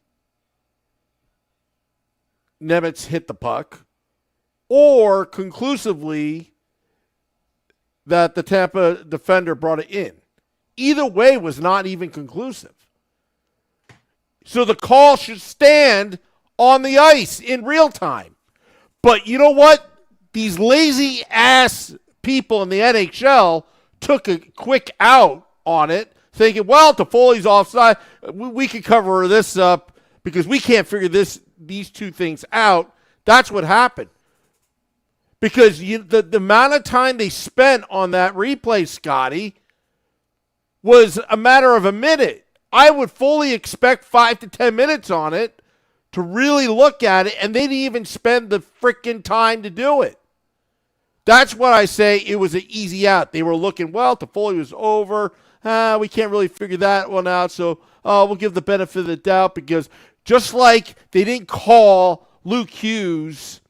Speaker 2: Nemitz hit the puck, or conclusively that the Tampa defender brought it in. Either way was not even conclusive. So the call should stand on the ice in real time. But you know what? These lazy-ass people in the NHL took a quick out on it, thinking, well, Toffoli's offside. We can cover this up because we can't figure these two things out. That's what happened. Because the amount of time they spent on that replay, Scotty, was a matter of a minute. I would fully expect 5 to 10 minutes on it to really look at it, and they didn't even spend the freaking time to do it. That's what I say. It was an easy out. They were looking, well, Toffoli was over. We can't really figure that one out, so we'll give the benefit of the doubt, because just like they didn't call Luke Hughes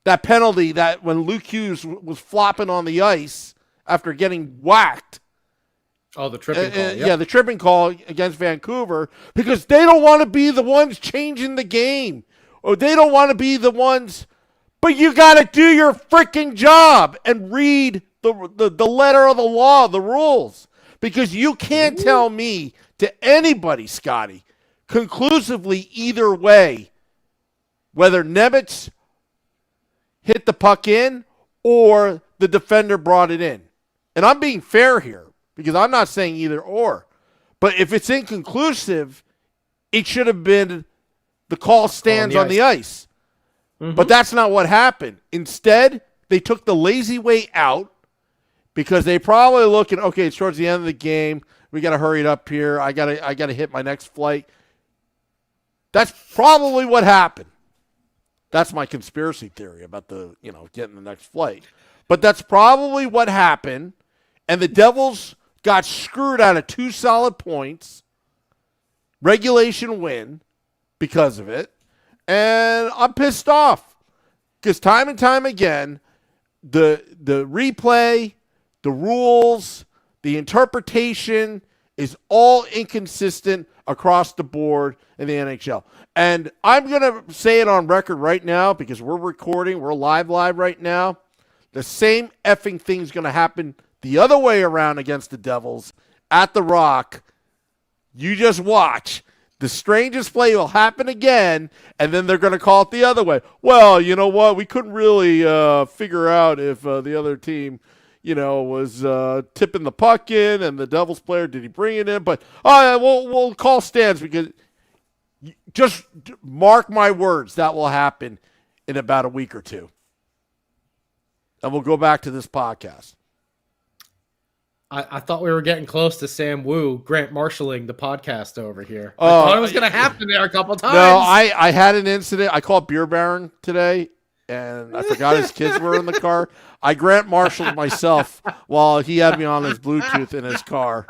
Speaker 2: that penalty that when Luke Hughes was flopping on the ice after getting whacked.
Speaker 3: Oh, the tripping call. Yep.
Speaker 2: Yeah, the tripping call against Vancouver, because they don't want to be the ones changing the game, or they don't want to be the ones. But you got to do your freaking job and read the letter of the law, the rules, because you can't tell me to anybody, Scotty, conclusively either way, whether Nemitz hit the puck in or the defender brought it in. And I'm being fair here because I'm not saying either or. But if it's inconclusive, it should have been the call stands on the ice. But that's not what happened. Instead, they took the lazy way out because they probably looking, okay, it's towards the end of the game. We got to hurry it up here. I got to hit my next flight. That's probably what happened. That's my conspiracy theory about getting the next flight. But that's probably what happened, and the Devils got screwed out of 2 solid points, regulation win because of it, and I'm pissed off because time and time again, the replay, the rules, the interpretation is all inconsistent across the board in the NHL. And I'm going to say it on record right now because we're recording. We're live right now. The same effing thing's going to happen the other way around against the Devils at the Rock. You just watch. The strangest play will happen again, and then they're going to call it the other way. Well, you know what? We couldn't really figure out if the other team, was tipping the puck in, and the Devils player, did he bring it in? But we'll call stands because just mark my words, that will happen in about a week or two. And we'll go back to this podcast.
Speaker 4: I thought we were getting close to Sam Wu Grant Marshalling the podcast over here. I thought it was going to happen there a couple times.
Speaker 2: No, I had an incident. I called Beer Baron today, and I forgot his kids were in the car. I Grant Marshalled myself while he had me on his Bluetooth in his car.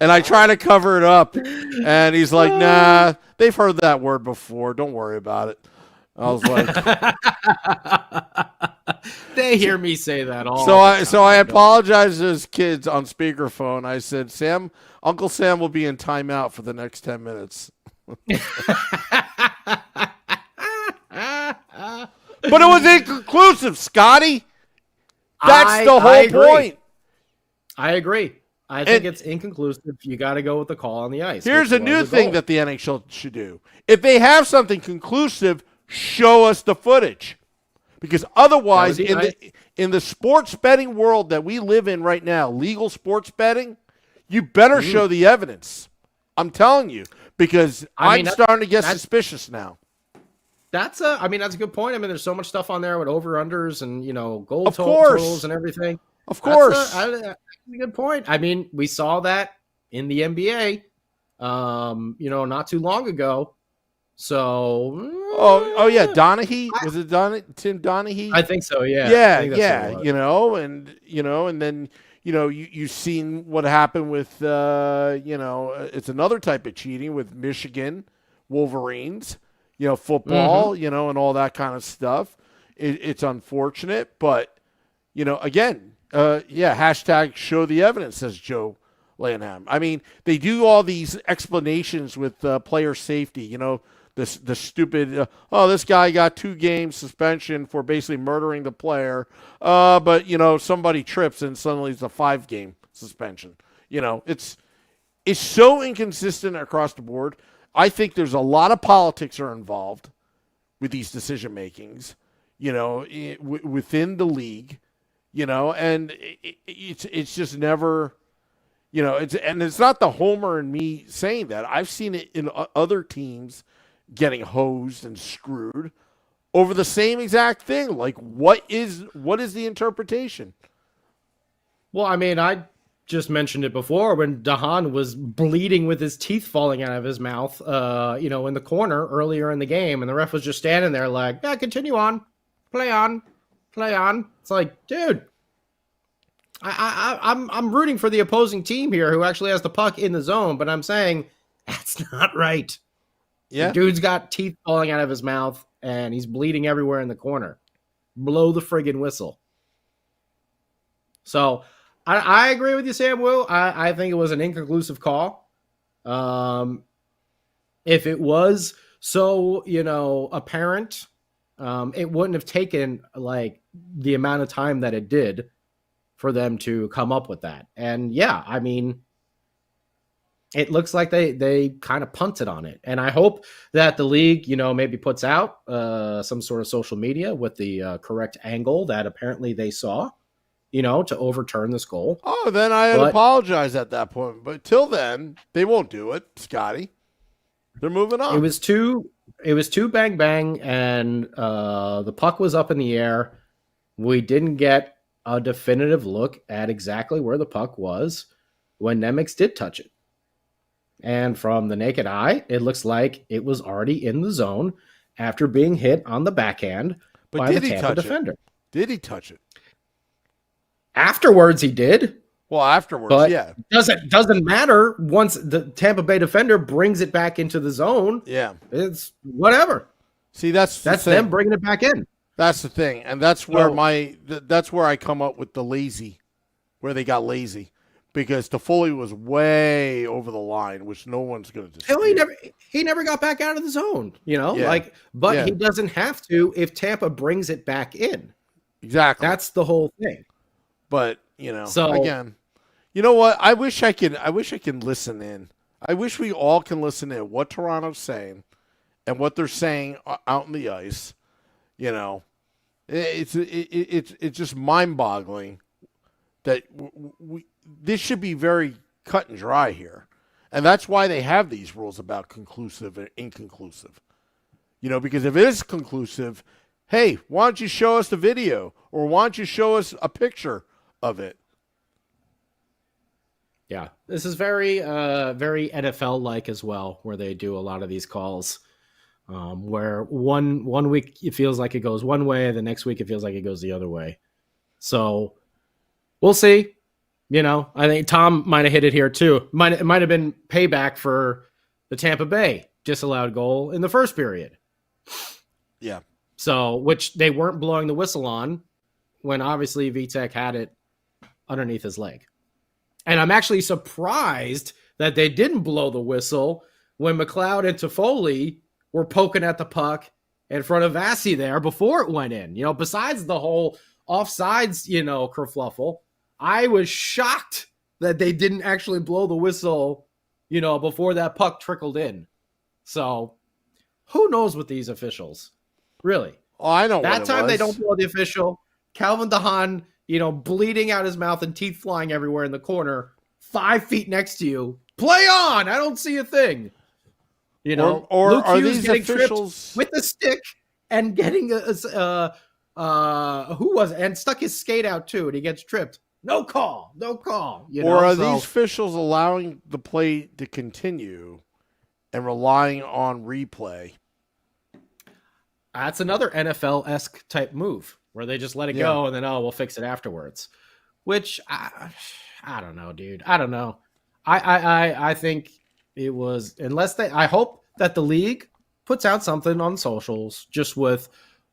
Speaker 2: And I try to cover it up, and he's like, nah, they've heard that word before. Don't worry about it. I was like...
Speaker 4: They hear me say that all.
Speaker 2: So I apologized to his kids on speakerphone. I said, Uncle Sam will be in timeout for the next 10 minutes. But it was inconclusive, Scotty. That's the whole point.
Speaker 4: I agree. I think it's inconclusive. You got to go with the call on the ice.
Speaker 2: Here's a new thing that the NHL should do. If they have something conclusive, show us the footage. Because otherwise, in the sports betting world that we live in right now, legal sports betting, you better show the evidence. I'm telling you, because I'm starting to get suspicious now.
Speaker 4: That's a good point. I mean, there's so much stuff on there with over-unders and, goal totals and everything.
Speaker 2: Of course.
Speaker 4: That's a good point. I mean, we saw that in the NBA, not too long ago. So,
Speaker 2: yeah, Donaghy, was it Tim Donaghy?
Speaker 4: I think so. Yeah,
Speaker 2: yeah. And then you've seen what happened with it's another type of cheating with Michigan Wolverines, football, and all that kind of stuff. It's unfortunate, but again, hashtag show the evidence, says Joe Lanham. I mean, they do all these explanations with player safety, the stupid, this guy got 2 game suspension for basically murdering the player, but, somebody trips and suddenly it's a 5 game suspension. It's so inconsistent across the board. I think there's a lot of politics are involved with these decision makings, within the league, and it's just never... it's not the homer in me saying that. I've seen it in other teams getting hosed and screwed over the same exact thing. Like, what is the interpretation?
Speaker 4: Well, I mean, I just mentioned it before when Dahan was bleeding with his teeth falling out of his mouth, in the corner earlier in the game, and the ref was just standing there like, yeah, continue on, play on. It's like, dude. I'm rooting for the opposing team here who actually has the puck in the zone, but I'm saying that's not right.
Speaker 2: Yeah.
Speaker 4: The dude's got teeth falling out of his mouth and he's bleeding everywhere in the corner. Blow the friggin' whistle. So I agree with you, Sam Wu. I think it was an inconclusive call. If it was so, apparent, it wouldn't have taken like the amount of time that it did for them to come up with that. And yeah, I mean, it looks like they kind of punted on it. And I hope that the league, maybe puts out some sort of social media with the correct angle that apparently they saw, to overturn this goal.
Speaker 2: Oh, then I'd apologize at that point. But till then, they won't do it, Scotty. They're moving on.
Speaker 4: It was two bang bang, and the puck was up in the air. We didn't get a definitive look at exactly where the puck was when Nemec did touch it. And from the naked eye, it looks like it was already in the zone after being hit on the backhand by the Tampa defender.
Speaker 2: Did he touch it?
Speaker 4: Afterwards, he did.
Speaker 2: Well, afterwards,
Speaker 4: but
Speaker 2: yeah.
Speaker 4: Doesn't matter once the Tampa Bay defender brings it back into the zone.
Speaker 2: Yeah.
Speaker 4: It's whatever.
Speaker 2: See, that's
Speaker 4: them bringing it back in.
Speaker 2: That's the thing. And that's where that's where I come up with the lazy, where they got lazy. Because Toffoli was way over the line, which no one's going to dispute.
Speaker 4: He never got back out of the zone, you know?
Speaker 2: Yeah.
Speaker 4: He doesn't have to if Tampa brings it back in.
Speaker 2: Exactly.
Speaker 4: That's the whole thing.
Speaker 2: But, again, you know what? I wish I can listen in. I wish we all can listen in what Toronto's saying and what they're saying out on the ice. It's just mind-boggling that this should be very cut and dry here. And that's why they have these rules about conclusive and inconclusive. Because if it is conclusive, hey, why don't you show us the video? Or why don't you show us a picture of it?
Speaker 4: Yeah, this is very NFL-like as well, where they do a lot of these calls, where one week it feels like it goes one way, the next week it feels like it goes the other way. So we'll see. I think Tom might have hit it here too. It might have been payback for the Tampa Bay disallowed goal in the first period.
Speaker 2: Yeah.
Speaker 4: So, which they weren't blowing the whistle on when obviously Vitek had it underneath his leg. And I'm actually surprised that they didn't blow the whistle when McLeod and Toffoli were poking at the puck in front of Vasi there before it went in. Besides the whole offsides, kerfluffle, I was shocked that they didn't actually blow the whistle, before that puck trickled in. So who knows with these officials? Really?
Speaker 2: Oh, I know.
Speaker 4: That time they don't blow the official. Calvin DeHaan, bleeding out his mouth and teeth flying everywhere in the corner, 5 feet next to you. Play on. I don't see a thing.
Speaker 2: Or
Speaker 4: Luke
Speaker 2: are
Speaker 4: Hughes
Speaker 2: these
Speaker 4: getting
Speaker 2: officials
Speaker 4: tripped with the stick and getting who was it? And stuck his skate out too, and he gets tripped. No call.
Speaker 2: Or are these officials allowing the play to continue and relying on replay?
Speaker 4: That's another NFL-esque type move where they just let it go and then, we'll fix it afterwards. Which, I don't know, dude. I don't know. I think it was, I hope that the league puts out something on socials just with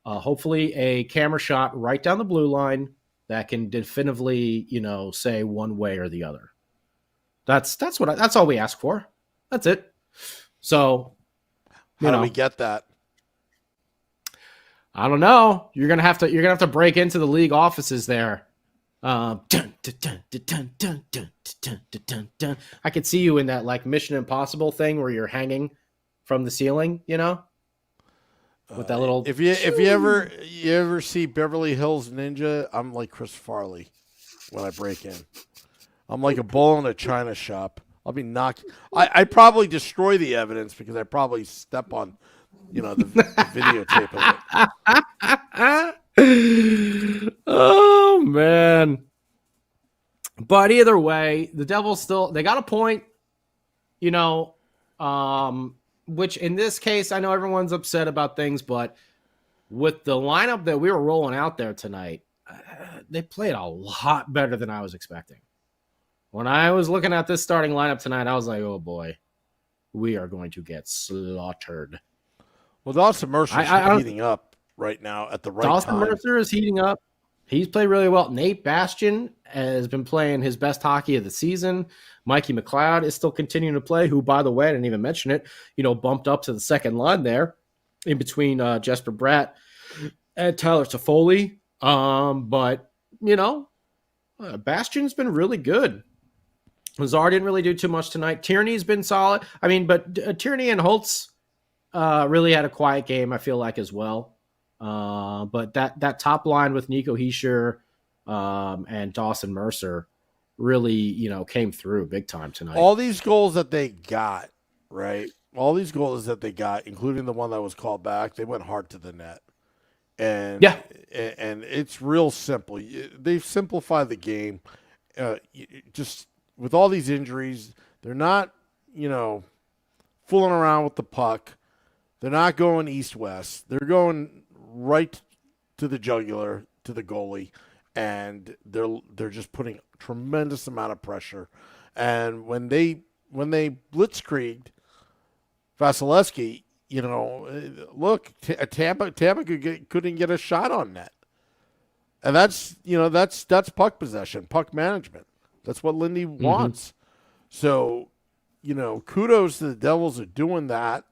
Speaker 4: hopefully a camera shot right down the blue line that can definitively, say one way or the other. That's all we ask for. That's it. So,
Speaker 2: how do we get that?
Speaker 4: I don't know. You're gonna have to break into the league offices there. I could see you in that like Mission Impossible thing where you're hanging from the ceiling, with that little.
Speaker 2: If you ever see Beverly Hills Ninja, I'm like Chris Farley when I break in. I'm like a bull in a china shop. I'll be knocked. I probably destroy the evidence because I probably step on, the videotape of
Speaker 4: it. Oh man! But either way, the Devils they got a point. Which in this case, I know everyone's upset about things, but with the lineup that we were rolling out there tonight, they played a lot better than I was expecting. When I was looking at this starting lineup tonight, I was like, oh boy, we are going to get slaughtered.
Speaker 2: Well, Dawson Mercer is heating up right now at the right time.
Speaker 4: Dawson Mercer is heating up. He's played really well. Nate Bastian has been playing his best hockey of the season. Mikey McLeod is still continuing to play, who, by the way, I didn't even mention it, bumped up to the second line there in between Jesper Bratt and Tyler Toffoli. But, Bastian's been really good. Lazar didn't really do too much tonight. Tierney's been solid. But Tierney and Holtz really had a quiet game, I feel like, as well. But that top line with Nico Hischier and Dawson Mercer really, came through big time tonight.
Speaker 2: All these goals that they got, right? All these goals that they got, including the one that was called back, they went hard to the net. And and it's real simple. They've simplified the game. Just with all these injuries, they're not fooling around with the puck. They're not going east-west. They're going right to the jugular, to the goalie, and they're just putting tremendous amount of pressure. And when they blitzkrieged Vasilevsky, look, Tampa couldn't get a shot on net. And that's puck possession, puck management. That's what Lindy wants. So, kudos to the Devils are doing that.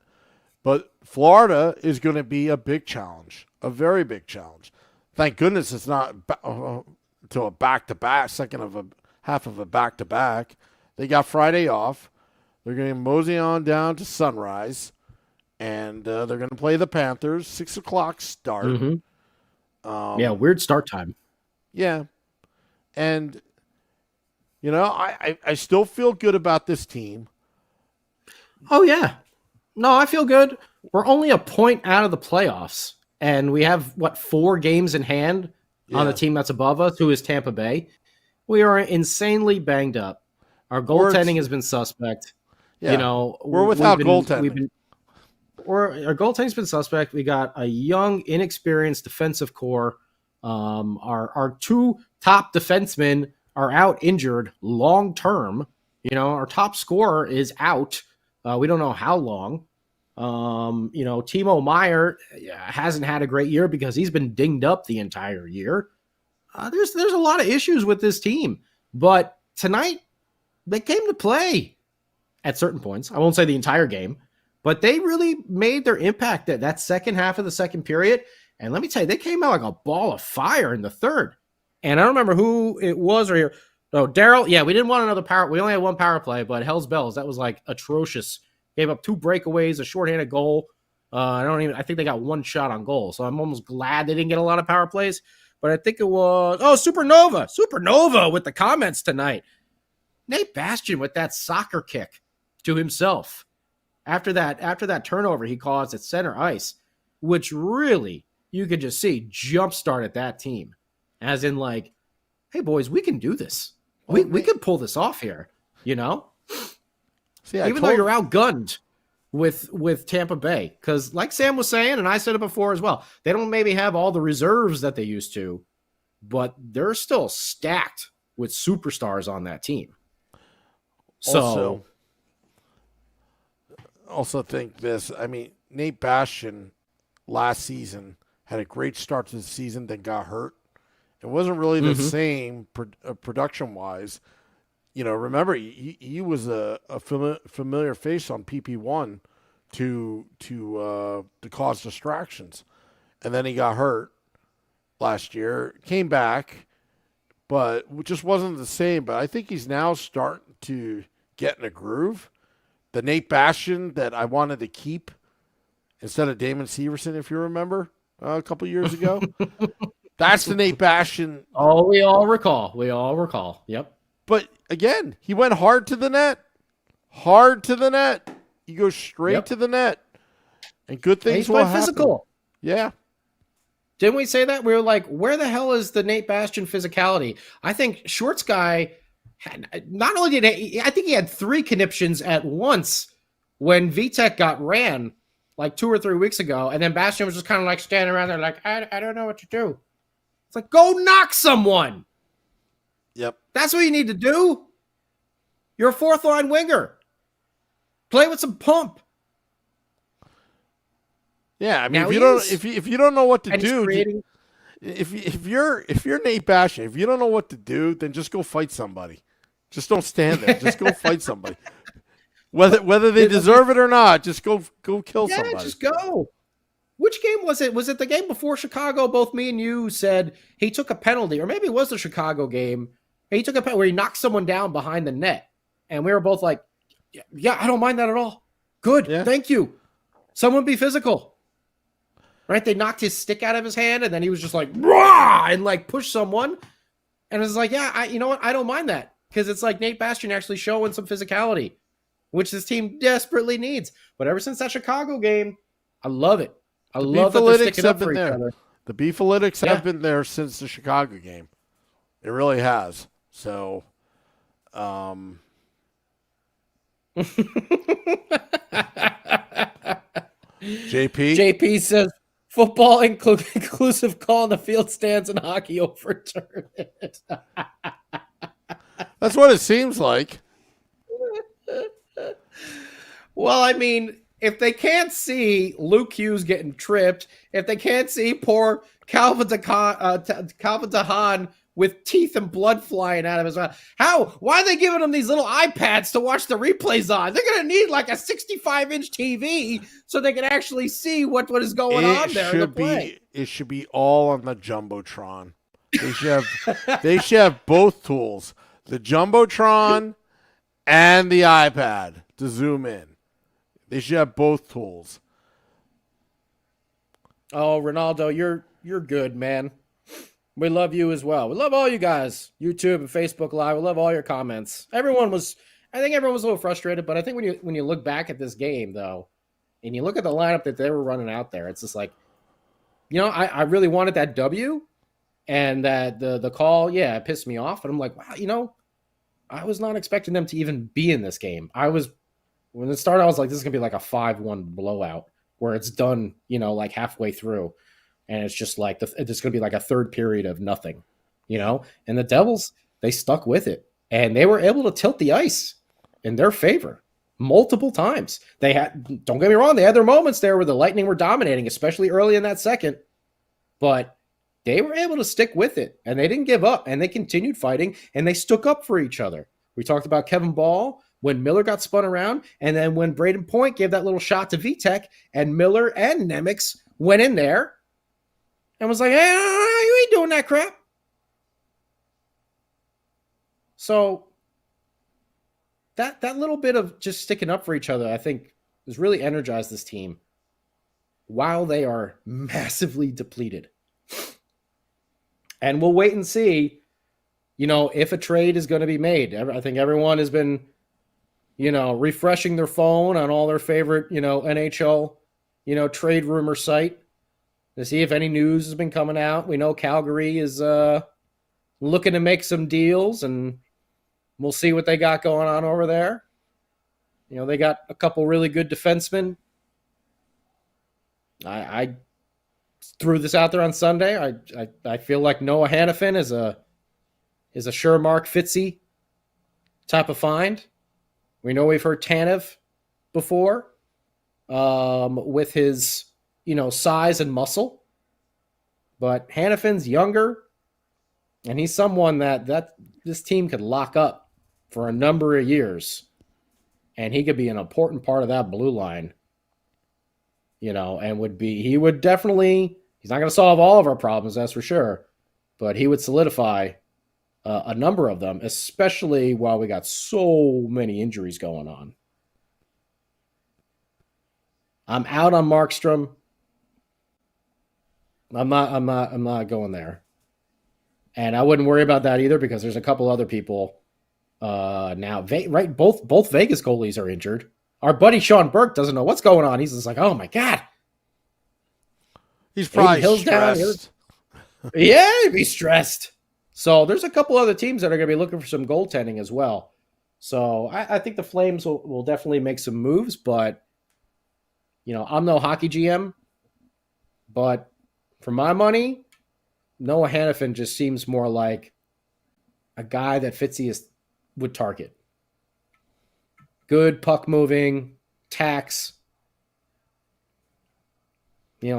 Speaker 2: But Florida is going to be a big challenge, a very big challenge. Thank goodness it's not to a back-to-back, half of a back-to-back. They got Friday off. They're going to mosey on down to Sunrise, and they're going to play the Panthers, 6 o'clock start.
Speaker 4: Weird start time.
Speaker 2: Yeah. And, I still feel good about this team.
Speaker 4: Oh, yeah. No, I feel good. We're only a point out of the playoffs, and we have, 4 games in hand on the team that's above us, who is Tampa Bay. We are insanely banged up. Our goaltending has been suspect.
Speaker 2: Yeah. We're without goaltending.
Speaker 4: Our goaltending's been suspect. We got a young, inexperienced defensive core. Our 2 top defensemen are out injured long term. Our top scorer is out. We don't know how long. Timo Meier hasn't had a great year because he's been dinged up the entire year. There's a lot of issues with this team, but tonight they came to play at certain points. I won't say the entire game, but they really made their impact at that second half of the second period. And let me tell you, they came out like a ball of fire in the third. And I don't remember who it was or here. Oh, Daryl. Yeah, we didn't want another power. We only had 1 power play, but Hell's Bells, that was like atrocious. Gave up 2 breakaways, a shorthanded goal. I think they got 1 shot on goal. So I'm almost glad they didn't get a lot of power plays. But I think it was, Supernova with the comments tonight. Nate Bastian with that soccer kick to himself. After that turnover he caused at center ice, which really, you could just see, jump-started that team. As in like, hey, boys, we can do this. We can pull this off here, See, even though you're outgunned with Tampa Bay. Because like Sam was saying, and I said it before as well, they don't maybe have all the reserves that they used to, but they're still stacked with superstars on that team.
Speaker 2: Also think this. I mean, Nate Bastian last season had a great start to the season, then got hurt. It wasn't really the same production-wise. Remember, he was a familiar face on PP1 to cause distractions. And then he got hurt last year, came back, but just wasn't the same. But I think he's now starting to get in a groove. The Nate Bastian that I wanted to keep instead of Damon Severson, if you remember, a couple years ago. That's the Nate Bastian.
Speaker 4: Oh, we all recall. Yep.
Speaker 2: But again, he went hard to the net. Hard to the net. He goes straight to the net. And good things will happen.
Speaker 4: Physical.
Speaker 2: Yeah.
Speaker 4: Didn't we say that? We were like, where the hell is the Nate Bastian physicality? I think Shorts guy not only did I think he had 3 conniptions at once when Vitek got ran like 2 or 3 weeks ago. And then Bastian was just kind of like standing around there like, I don't know what to do. It's like, go knock someone.
Speaker 2: Yep.
Speaker 4: That's what you need to do. You're a 4th-line winger. Play with some pump.
Speaker 2: Yeah, I mean, if you don't know what to do, if you're Nate Bastian, if you don't know what to do, then just go fight somebody. Just don't stand there. Just go fight somebody. Whether they deserve it or not, just go kill somebody.
Speaker 4: Yeah, just go. Which game was it? Was it the game before Chicago? Both me and you said he took a penalty, or maybe it was the Chicago game. He took a penalty where he knocked someone down behind the net. And we were both like, yeah, I don't mind that at all. Good. Yeah. Thank you. Someone be physical. Right? They knocked his stick out of his hand, and then he was just like, rah! And like pushed someone. And it's like, yeah, you know what? I don't mind that. Because it's like Nate Bastian actually showing some physicality, which this team desperately needs. But ever since that Chicago game, I love it. I love that they're sticking up for each other.
Speaker 2: The Beefalytics have been there since the Chicago game. It really has. So, JP?
Speaker 4: JP says football inclusive call in the field stands and hockey overturned.
Speaker 2: That's what it seems like.
Speaker 4: Well, I mean, if they can't see Luke Hughes getting tripped, if they can't see poor Calvin DeHaan with teeth and blood flying out of his mouth, why are they giving them these little iPads to watch the replays on? They're going to need like a 65-inch TV so they can actually see what is going on there in the play.
Speaker 2: It should be all on the Jumbotron. They should have both tools, the Jumbotron and the iPad to zoom in. They should have both tools.
Speaker 4: Oh, Ronaldo, you're good, man. We love you as well. We love all you guys, YouTube and Facebook Live. We love all your comments. I think everyone was a little frustrated, but I think when you look back at this game, though, and you look at the lineup that they were running out there, it's just like, I really wanted that W, and that the call, yeah, it pissed me off. And I'm like, wow, I was not expecting them to even be in this game. When it started, I was like, this is going to be like a 5-1 blowout where it's done, like halfway through. And it's just like, it's going to be like a third period of nothing, And the Devils, they stuck with it. And they were able to tilt the ice in their favor multiple times. Don't get me wrong, they had their moments there where the Lightning were dominating, especially early in that second. But they were able to stick with it. And they didn't give up. And they continued fighting. And they stuck up for each other. We talked about Kevin Ball when Miller got spun around, and then when Braden Point gave that little shot to Vitek, and Miller and Nemec went in there and was like, hey, you ain't doing that crap. So that little bit of just sticking up for each other, I think, has really energized this team while they are massively depleted. And we'll wait and see, if a trade is going to be made. I think everyone has been refreshing their phone on all their favorite, NHL, trade rumor site to see if any news has been coming out. We know Calgary is looking to make some deals, and we'll see what they got going on over there. They got a couple really good defensemen. I threw this out there on Sunday. I feel like Noah Hannafin is a sure Mark Fitzy type of find. We know we've heard Tanev before with his, size and muscle. But Hannafin's younger, and he's someone that this team could lock up for a number of years. And he could be an important part of that blue line, and he would definitely, he's not going to solve all of our problems, that's for sure. But he would solidify a number of them, especially while we got so many injuries going on. I'm out on Markstrom. I'm not going there. And I wouldn't worry about that either because there's a couple other people now. Right, both Vegas goalies are injured. Our buddy Sean Burke doesn't know what's going on. He's just like, oh my God.
Speaker 2: He's probably
Speaker 4: stressed. Yeah, he'd be stressed. So there's a couple other teams that are going to be looking for some goaltending as well. So I think the Flames will definitely make some moves, but, I'm no hockey GM. But for my money, Noah Hannafin just seems more like a guy that Fitzy would target. Good puck moving, tax,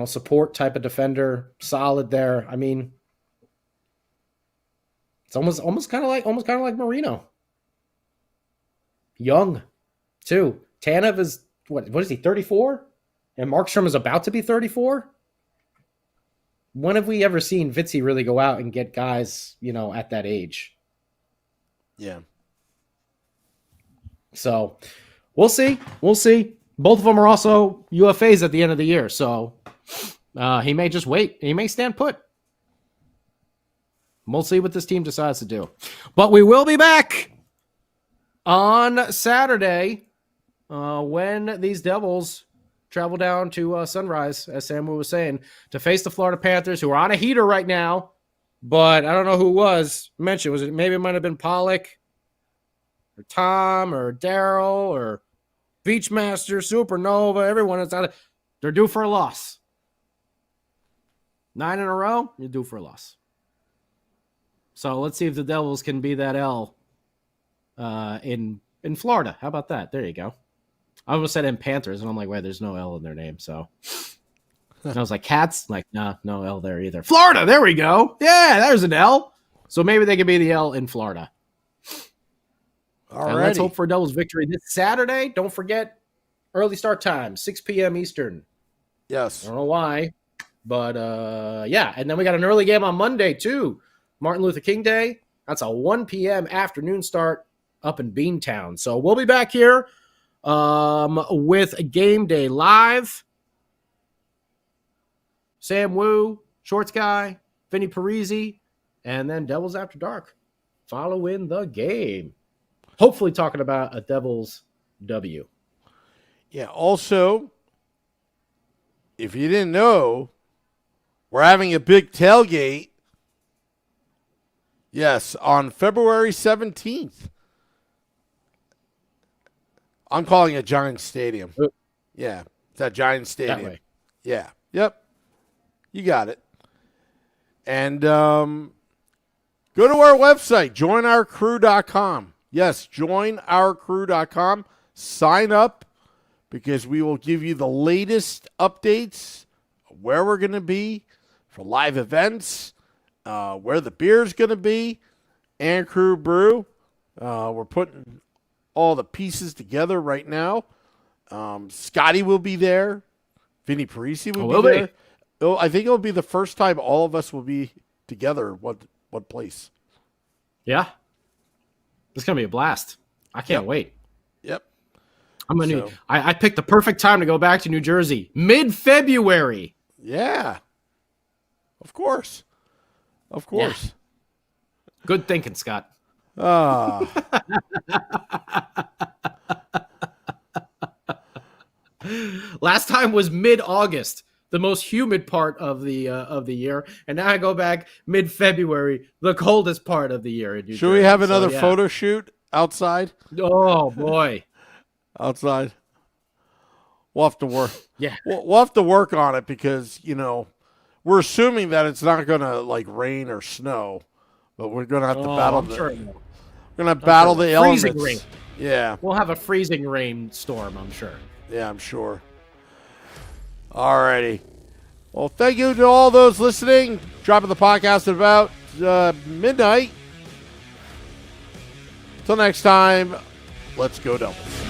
Speaker 4: support type of defender, solid there. I mean, it's almost kind of like Marino. Young, too. Tanev is what is he, 34? And Markstrom is about to be 34? When have we ever seen Fitzy really go out and get guys, at that age?
Speaker 2: Yeah.
Speaker 4: So we'll see. Both of them are also UFAs at the end of the year. So he may just wait. He may stand put. We'll see what this team decides to do. But we will be back on Saturday when these Devils travel down to Sunrise, as Samu was saying, to face the Florida Panthers, who are on a heater right now. But I don't know who was mentioned. Maybe it might have been Pollock or Tom or Daryl or Beachmaster, Supernova, everyone is out of, they're due for a loss. 9 in a row, you're due for a loss. So let's see if the Devils can be that L in Florida. How about that? There you go. I almost said in Panthers, and I'm like, wait, there's no L in their name. So and I was like, Cats? Like, nah, no L there either. Florida, there we go. Yeah, there's an L. So maybe they could be the L in Florida. And let's hope for a Devils victory this Saturday. Don't forget, early start time, 6 p.m. Eastern.
Speaker 2: Yes.
Speaker 4: I don't know why, but yeah. And then we got an early game on Monday, too. Martin Luther King Day. That's a 1 p.m. afternoon start up in Beantown. So we'll be back here with Game Day Live. Sam Wu, Shorts Guy, Vinny Parisi, and then Devils After Dark following the game. Hopefully talking about a Devils W.
Speaker 2: Yeah, also, if you didn't know, we're having a big tailgate. Yes, on February 17th. I'm calling it Giants Stadium. Yeah, it's at Giants Stadium. Yeah, yep. You got it. And go to our website, joinourcrew.com. Yes, joinourcrew.com. Sign up because we will give you the latest updates, where we're going to be for live events, where the beer's going to be, and Crew Brew. We're putting all the pieces together right now. Scotty will be there. Vinny Parisi will be there. I think it'll be the first time all of us will be together. What place?
Speaker 4: Yeah. It's going to be a blast. I can't wait.
Speaker 2: Yep.
Speaker 4: I picked the perfect time to go back to New Jersey. Mid-February.
Speaker 2: Yeah. Of course. Yeah.
Speaker 4: Good thinking, Scott. Last time was mid-August, the most humid part of the year, and now I go back mid-February, the coldest part of the year in New Jersey.
Speaker 2: Should we have another photo shoot outside?
Speaker 4: Oh boy,
Speaker 2: outside. We'll have to work.
Speaker 4: Yeah,
Speaker 2: we'll have to work on it because we're assuming that it's not going to like rain or snow, but we're going to have to battle. We're going to battle the elements.
Speaker 4: Freezing rain.
Speaker 2: Yeah,
Speaker 4: we'll have a freezing rain storm, I'm sure.
Speaker 2: Yeah, I'm sure. All righty. Well, thank you to all those listening. Dropping the podcast at about midnight. Till next time, let's go Devils.